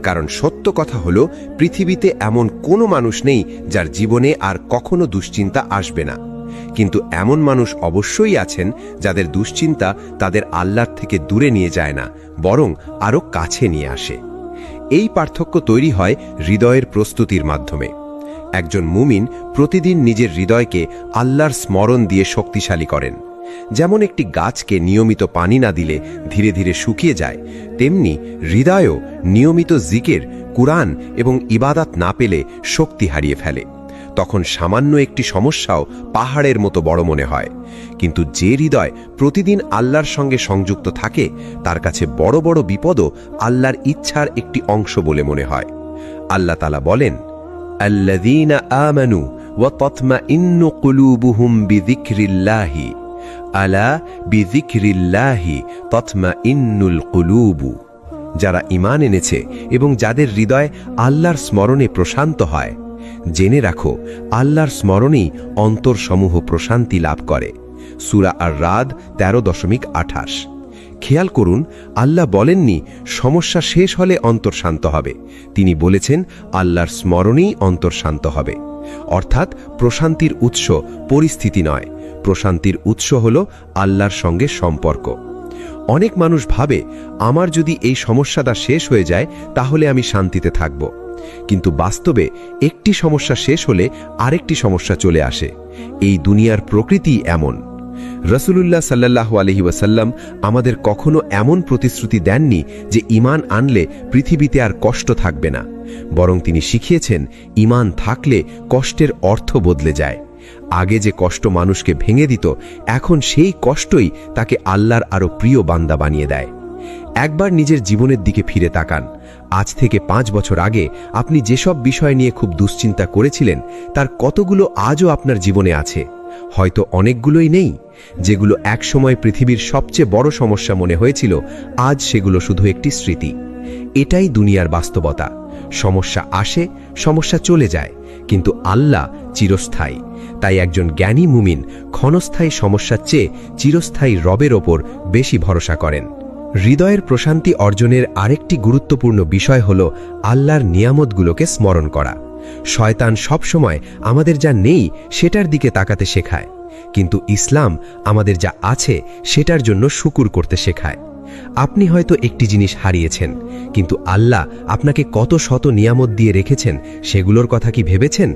কারণ সত্য কথা হলো, পৃথিবীতে এমন কোনো মানুষ নেই যার জীবনে আর কখনো দুশ্চিন্তা আসবে না। কিন্তু এমন মানুষ অবশ্যই আছেন যাদের দুশ্চিন্তা তাদের আল্লাহর থেকে দূরে নিয়ে যায় না, বরং আরও কাছে নিয়ে আসে। এই পার্থক্য তৈরি হয় হৃদয়ের প্রস্তুতির মাধ্যমে। একজন মুমিন প্রতিদিন নিজের হৃদয়কে আল্লাহর স্মরণ দিয়ে শক্তিশালী করেন। যেমন একটি গাছকে নিয়মিত পানি না দিলে ধীরে ধীরে শুকিয়ে যায়, তেমনি হৃদয়ও নিয়মিত জিকির, কুরআন এবং ইবাদত না পেলে শক্তি হারিয়ে ফেলে। তখন সামান্য একটি সমস্যাও পাহাড়ের মতো বড় মনে হয়। কিন্তু যে হৃদয় প্রতিদিন আল্লাহর সঙ্গে সংযুক্ত থাকে, তার কাছে বড় বড় বিপদও আল্লাহর ইচ্ছার একটি অংশ বলে মনে হয়। আল্লাহ তাআলা বলেন, আল্লাযীনা আমানু ওয়া তাতমাইন্নু কুলুবুহুম বিযিকরিল্লাহি আলা বিযিকরিল্লাহি তাতমাইন্নুল কুলুবু। যারা ঈমান এনেছে এবং যাদের হৃদয় আল্লাহর স্মরণে প্রশান্ত হয়, জেনে রাখো, আল্লাহর স্মরণেই অন্তরসমূহ প্রশান্তি লাভ করে। সূরা আর-রাদ 13.28। খেয়াল করুন, আল্লাহ বলেননি সমস্যা শেষ হলে অন্তর শান্ত হবে। তিনি বলেছেন আল্লাহর স্মরণেই অন্তর শান্ত হবে। অর্থাৎ প্রশান্তির উৎস পরিস্থিতি নয়, প্রশান্তির উৎস হল আল্লাহর সঙ্গে সম্পর্ক। অনেক মানুষ ভাবে, আমার যদি এই সমস্যাটা শেষ হয়ে যায় তাহলে আমি শান্তিতে থাকব। কিন্তু বাস্তবে একটি সমস্যা শেষ হলে আরেকটি সমস্যা চলে আসে। এই দুনিয়ার প্রকৃতি এমন। রাসূলুল্লাহ সাল্লাল্লাহু আলাইহি ওয়াসাল্লাম আমাদের কখনো এমন প্রতিশ্রুতি দেননি যে ঈমান আনলে পৃথিবীতে আর কষ্ট থাকবে না, বরং তিনি শিখিয়েছেন ঈমান থাকলে কষ্টের অর্থ বদলে যায়। আগে যে কষ্ট মানুষকে ভেঙে দিত, এখন সেই কষ্টই তাকে আল্লাহর আরো প্রিয় বান্দা বানিয়ে দেয়। একবার নিজের জীবনের দিকে ফিরে তাকান। আজ থেকে 5 বছর আগে আপনি যেসব বিষয় নিয়ে খুব দুশ্চিন্তা করেছিলেন, তার কতগুলো আজও আপনার জীবনে আছে? হয়তো অনেকগুলোই নেই। যেগুলো একসময় পৃথিবীর সবচেয়ে বড় সমস্যা মনে হয়েছিল, আজ সেগুলো শুধু একটি স্মৃতি। এটাই দুনিয়ার বাস্তবতা। সমস্যা আসে, সমস্যা চলে যায়, কিন্তু আল্লাহ চিরস্থায়ী। তাই একজন জ্ঞানী মুমিন ক্ষণস্থায়ী সমস্যার চেয়ে চিরস্থায়ী রবের ওপর বেশি ভরসা করেন। হৃদয়ের প্রশান্তি অর্জনের আরেকটি গুরুত্বপূর্ণ বিষয় হল আল্লাহর নিয়ামতগুলোকে স্মরণ করা। শয়তান সবসময় আমাদের যা নেই সেটার দিকে তাকাতে শেখায়, কিন্তু ইসলাম আমাদের যা আছে সেটার জন্য শুকর করতে শেখায়। আপনি হয়তো একটি জিনিস হারিয়েছেন, কিন্তু আল্লাহ আপনাকে কত শত নিয়ামত দিয়ে রেখেছেন সেগুলোর কথা কি ভেবেছেন?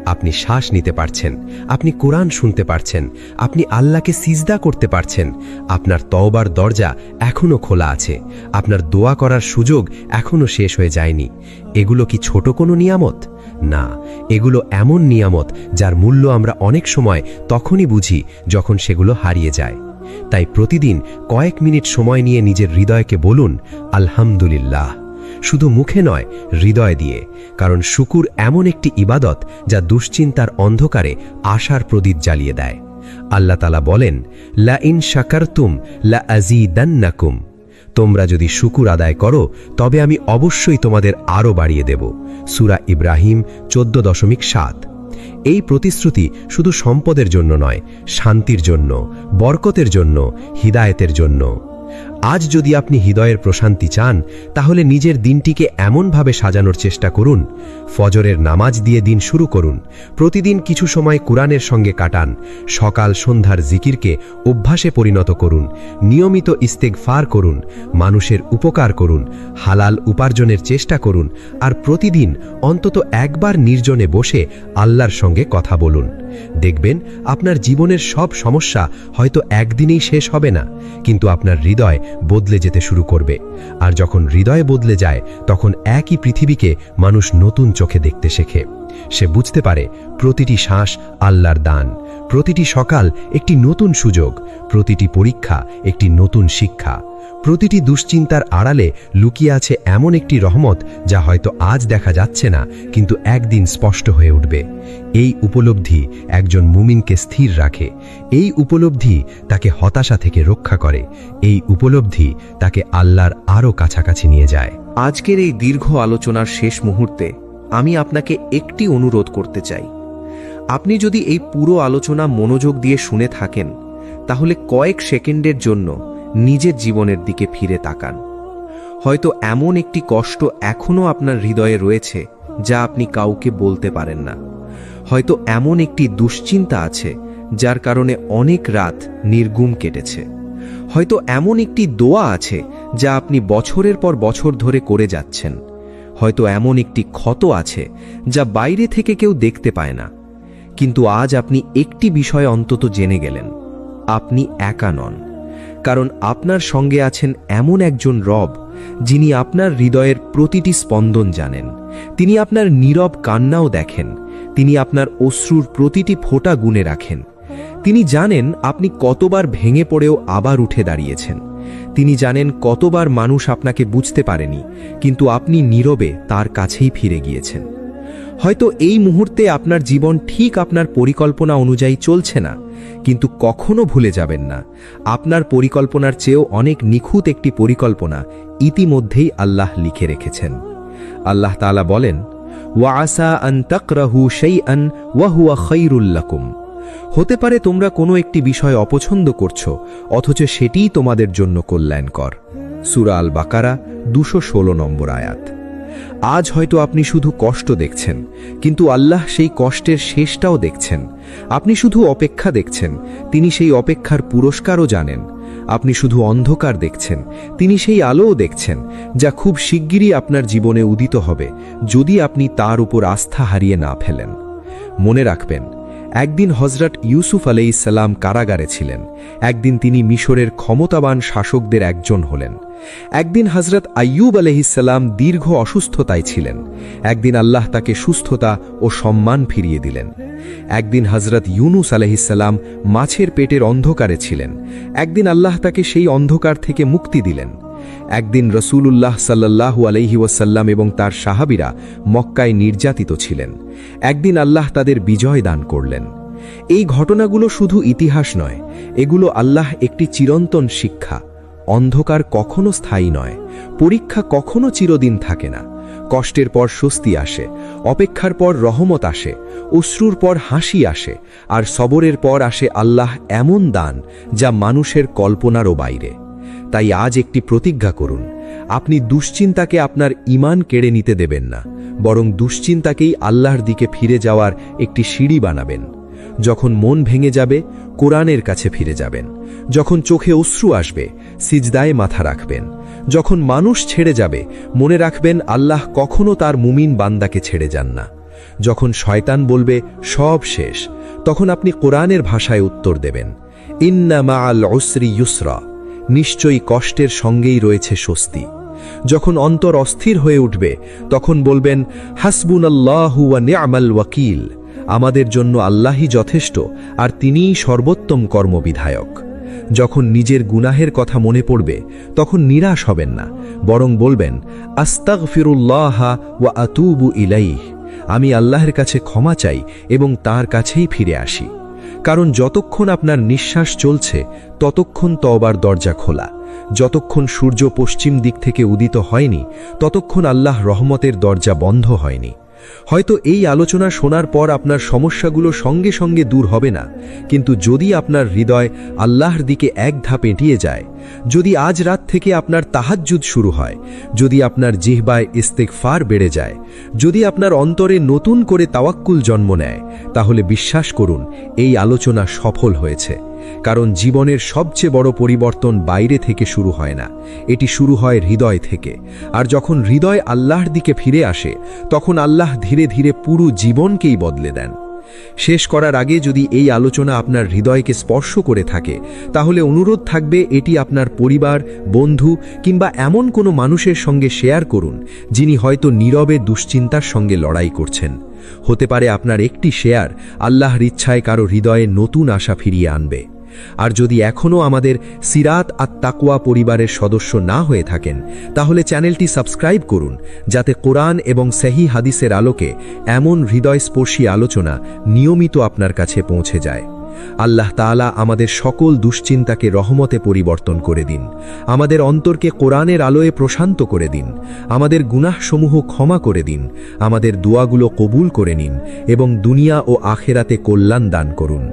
আপনি শ্বাস নিতে পারছেন, আপনি কোরআন শুনতে পারছেন, আপনি আল্লাহকে সিজদা করতে পারছেন, আপনার তওবার দরজা এখনো খোলা আছে, আপনার দোয়া করার সুযোগ এখনো শেষ হয়ে যায়নি। এগুলো কি ছোট কোনো নিয়ামত? না, এগুলো এমন নিয়ামত যার মূল্য আমরা অনেক সময় তখনই বুঝি যখন সেগুলো হারিয়ে যায়। তাই প্রতিদিন কয়েক মিনিট সময় নিয়ে নিজের হৃদয়কে বলুন আলহামদুলিল্লাহ, শুধু মুখে নয়, হৃদয় দিয়ে। কারণ শুকুর এমন একটি ইবাদত যা দুশ্চিন্তার অন্ধকারে আশার প্রদীপ জ্বালিয়ে দেয়। আল্লাহ তাআলা বলেন, লা ইন শাকারতুম লা আযীদান্নাকুম। তোমরা যদি শুকুর আদায় করো তবে আমি অবশ্যই তোমাদের আরও বাড়িয়ে দেব। সূরা ইব্রাহিম 14.7। এই প্রতিশ্রুতি শুধু সম্পদের জন্য নয়, শান্তির জন্য, বরকতের জন্য, হিদায়েতের জন্য। আজ যদি আপনি হৃদয়ের প্রশান্তি চান তাহলে নিজের দিনটিকে এমনভাবে সাজানোর চেষ্টা করুন। ফজরের নামাজ দিয়ে দিন শুরু করুন। প্রতিদিন কিছু সময় কুরআনের সঙ্গে কাটান। সকাল সন্ধ্যার জিকিরকে অভ্যাসে পরিণত করুন। নিয়মিত ইস্তেগফার করুন। মানুষের উপকার করুন। হালাল উপার্জনের চেষ্টা করুন। আর প্রতিদিন অন্তত একবার নির্জনে বসে আল্লাহর সঙ্গে কথা বলুন। দেখবেন আপনার জীবনের সব সমস্যা হয়তো একদিনেই শেষ হবে না, কিন্তু আপনার হৃদয় বদলে যেতে শুরু করবে। আর যখন হৃদয় বদলে যায় তখন একই পৃথিবীকে মানুষ নতুন চোখে দেখতে শেখে। সে বুঝতে পারে প্রতিটি শ্বাস আল্লাহর দান, প্রতিটি সকাল একটি নতুন সুযোগ, প্রতিটি পরীক্ষা একটি নতুন শিক্ষা, প্রতিটি দুশ্চিন্তার আড়ালে লুকিয়ে আছে এমন একটি রহমত যা হয়তো আজ দেখা যাচ্ছে না, কিন্তু একদিন স্পষ্ট হয়ে উঠবে। এই উপলব্ধি একজন মুমিনকে স্থির রাখে। এই উপলব্ধি তাকে হতাশা থেকে রক্ষা করে। এই উপলব্ধি তাকে আল্লাহর আরও কাছাকাছি নিয়ে যায়। আজকের এই দীর্ঘ আলোচনার শেষ মুহূর্তে আমি আপনাকে একটি অনুরোধ করতে চাই। আপনি যদি এই পুরো আলোচনা মনোযোগ দিয়ে শুনে থাকেন তাহলে কয়েক সেকেন্ডের জন্য নিজের জীবনের দিকে ফিরে তাকান। হয়তো এমন একটি কষ্ট এখনও আপনার হৃদয়ে রয়েছে যা আপনি কাউকে বলতে পারেন না। হয়তো এমন একটি দুশ্চিন্তা আছে যার কারণে অনেক রাত নির্ঘুম কেটেছে। হয়তো এমন একটি দোয়া আছে যা আপনি বছরের পর বছর ধরে করে যাচ্ছেন। হয়তো এমন একটি ক্ষত আছে যা বাইরে থেকে কেউ দেখতে পায় না। কিন্তু আজ আপনি একটি বিষয় অন্তত জেনে গেলেন, আপনি একা নন। কারণ আপনার সঙ্গে আছেন এমন একজন রব যিনি আপনার হৃদয়ের প্রতিটি স্পন্দন জানেন। তিনি আপনার নীরব কান্নাও দেখেন। তিনি আপনার অশ্রুর প্রতিটি ফোঁটা গুণে রাখেন। তিনি জানেন আপনি কতবার ভেঙে পড়েও আবার উঠে দাঁড়িয়েছেন। তিনি জানেন কতবার মানুষ আপনাকে বুঝতে পারেনি, কিন্তু আপনি নীরবে তার কাছেই ফিরে গিয়েছেন। হয়তো এই মুহূর্তে আপনার জীবন ঠিক আপনার পরিকল্পনা অনুযায়ী চলছে না, কিন্তু কখনো ভুলে যাবেন না, আপনার পরিকল্পনার চেয়েও অনেক নিখুঁত একটি পরিকল্পনা ইতিমধ্যেই আল্লাহ লিখে রেখেছেন। আল্লাহ তাআলা বলেন, ওয়াসা আন তাকরাহু শাইআন ওয়া হুয়া খায়রুল লাকুম। হতে পারে তোমরা কোনো একটি বিষয় অপছন্দ করছো, অথচ সেটিই তোমাদের জন্য কল্যাণকর। সূরা আল বাকারা 216 নম্বর আয়াত। আজ হয়তো আপনি শুধু কষ্ট দেখছেন, কিন্তু আল্লাহ সেই কষ্টের শেষটাও দেখছেন। আপনি শুধু অপেক্ষা দেখছেন, তিনি সেই অপেক্ষার পুরস্কারও জানেন। আপনি শুধু অন্ধকার দেখছেন, তিনি সেই আলোও দেখছেন, যা খুব শিগগিরই আপনার জীবনে উদিত হবে যদি আপনি তার উপর আস্থা হারিয়ে না ফেলেন। মনে রাখবেন, একদিন হযরত ইউসুফ আলাইহিস সালাম কারাগারে ছিলেন। একদিন তিনি মিশরের ক্ষমতাবান শাসকদের একজন হলেন। একদিন হযরত আইয়ুব আলাইহিস সালাম দীর্ঘ অসুস্থতায় ছিলেন। একদিন আল্লাহ তাকে সুস্থতা ও সম্মান ফিরিয়ে দিলেন। একদিন হযরত ইউনুস আলাইহিস সালাম মাছের পেটের অন্ধকারে ছিলেন। একদিন আল্লাহ তাকে সেই অন্ধকার থেকে মুক্তি দিলেন। একদিন রাসূলুল্লাহ সাল্লাল্লাহু আলাইহি ওয়াসাল্লাম এবং তার সাহাবীরা মক্কায় নির্যাতিত ছিলেন। একদিন আল্লাহ তাদের বিজয় দান করলেন। এই ঘটনাগুলো শুধু ইতিহাস নয়, এগুলো আল্লাহ একটি চিরন্তন শিক্ষা। অন্ধকার কখনো স্থায়ী নয়, পরীক্ষা কখনো চিরদিন থাকে না। কষ্টের পর স্বস্তি আসে, অপেক্ষার পর রহমত আসে, অশ্রুর পর হাসি আসে, আর সবরের পর আসে আল্লাহ এমন দান যা মানুষের কল্পনারও বাইরে। তাই আজ একটি প্রতিজ্ঞা করুন, আপনি দুশ্চিন্তাকে আপনার ঈমান কেড়ে নিতে দেবেন না, বরং দুশ্চিন্তাকেই আল্লাহর দিকে ফিরে যাওয়ার একটি সিঁড়ি বানাবেন। যখন মন ভেঙে যাবে, কোরআনের কাছে ফিরে যাবেন। যখন চোখে অশ্রু আসবে, সিজদায় মাথা রাখবেন। যখন মানুষ ছেড়ে যাবে, মনে রাখবেন আল্লাহ কখনো তার মুমিন বান্দাকে ছেড়ে যান না। যখন শয়তান বলবে সব শেষ, তখন আপনি কোরআনের ভাষায় উত্তর দেবেন, ইন্না মাআল উসরি ইউসরা, নিশ্চয়ই কষ্টের সঙ্গেই রয়েছে স্বস্তি। যখন অন্তর অস্থির হয়ে উঠবে, তখন বলবেন হাসবুনাল্লাহু ওয়া নি'মাল ওয়াকিল, আমাদের জন্য আল্লাহই যথেষ্ট আর তিনিই সর্বোত্তম কর্মবিধায়ক। যখন নিজের গুনাহের কথা মনে পড়বে, তখন নিরাশ হবেন না, বরং বলবেন আস্তাগফিরুল্লাহ ওয়া আতুবু ইলাইহ, আমি আল্লাহর কাছে ক্ষমা চাই এবং তার কাছেই ফিরে আসি। কারণ যতক্ষণ আপনার নিঃশ্বাস চলছে ততক্ষণ তওবার দরজা খোলা। যতক্ষণ সূর্য পশ্চিম দিক থেকে উদিত হয়নি ততক্ষণ আল্লাহ রহমতের দরজা বন্ধ হয়নি। হয়তো এই আলোচনা শোনার পর আপনার সমস্যাগুলো সঙ্গে সঙ্গে দূর হবে না, কিন্তু যদি আপনার হৃদয় আল্লাহর দিকে এক ধাপ এগিয়ে যায়, যদি আজ রাত থেকে আপনার তাহাজ্জুদ শুরু হয়, যদি আপনার জিহবায় ইস্তেগফার বেড়ে যায়, যদি আপনার অন্তরে নতুন করে তাওয়াক্কুল জন্ম নেয়, তাহলে বিশ্বাস করুন এই আলোচনা সফল হয়েছে। কারণ জীবনের সবচেয়ে বড় পরিবর্তন বাইরে থেকে শুরু হয় না, এটি শুরু হয় হৃদয় থেকে। আর যখন হৃদয় আল্লাহর দিকে ফিরে আসে, তখন আল্লাহ ধীরে ধীরে পুরো জীবনকেই বদলে দেন। শেষ করার আগে যদি এই আলোচনা আপনার হৃদয়কে স্পর্শ করে থাকে, তাহলে অনুরোধ থাকবে এটি আপনার পরিবার, বন্ধু কিংবা এমন কোনো মানুষের সঙ্গে শেয়ার করুন যিনি হয়তো নীরবে দুশ্চিন্তার সঙ্গে লড়াই করছেন। হতে পারে আপনার একটি শেয়ার আল্লাহর ইচ্ছায় কারো হৃদয়ে নতুন আশা ফিরিয়ে আনবে। আর যদি এখনও আমাদের সিরাত আত তাকওয়া পরিবারের সদস্য না হয়ে থাকেন, তাহলে চ্যানেলটি সাবস্ক্রাইব করুন, যাতে কোরআন এবং সহিহ হাদিসের আলোকে এমন হৃদয়স্পর্শী আলোচনা নিয়মিত আপনার কাছে পৌঁছে যায়। আল্লাহ তাআলা আমাদের সকল দুশ্চিন্তাকে রহমতে পরিবর্তন করে দিন, আমাদের অন্তরকে কোরআনের আলোয় প্রশান্ত করে দিন, আমাদের গুনাহসমূহ ক্ষমা করে দিন, আমাদের দোয়াগুলো কবুল করে নিন এবং দুনিয়া ও আখেরাতে কল্যাণ দান করুন।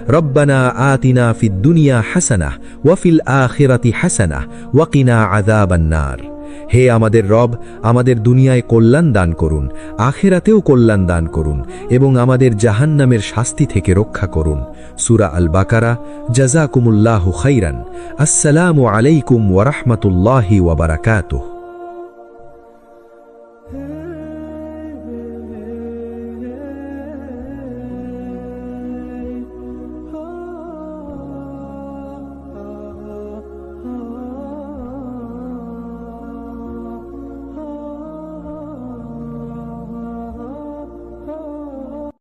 রব্বানা আতিনা ফিদ দুনিয়া হাসানাহ ওয়া ফিল আখিরাতি হাসানাহ ওয়া কিনা আযাবান নার। হে আমাদের রব, আমাদের দুনিয়ায় কল্যাণ দান করুন, আখেরাতেও কল্যাণ দান করুন এবং আমাদের জাহান্নামের শাস্তি থেকে রক্ষা করুন। সূরা আল বাকারা। জাযাকুমুল্লাহু খাইরান। আসসালামু আলাইকুম ওয়া রাহমাতুল্লাহি ওয়া বারাকাতুহু।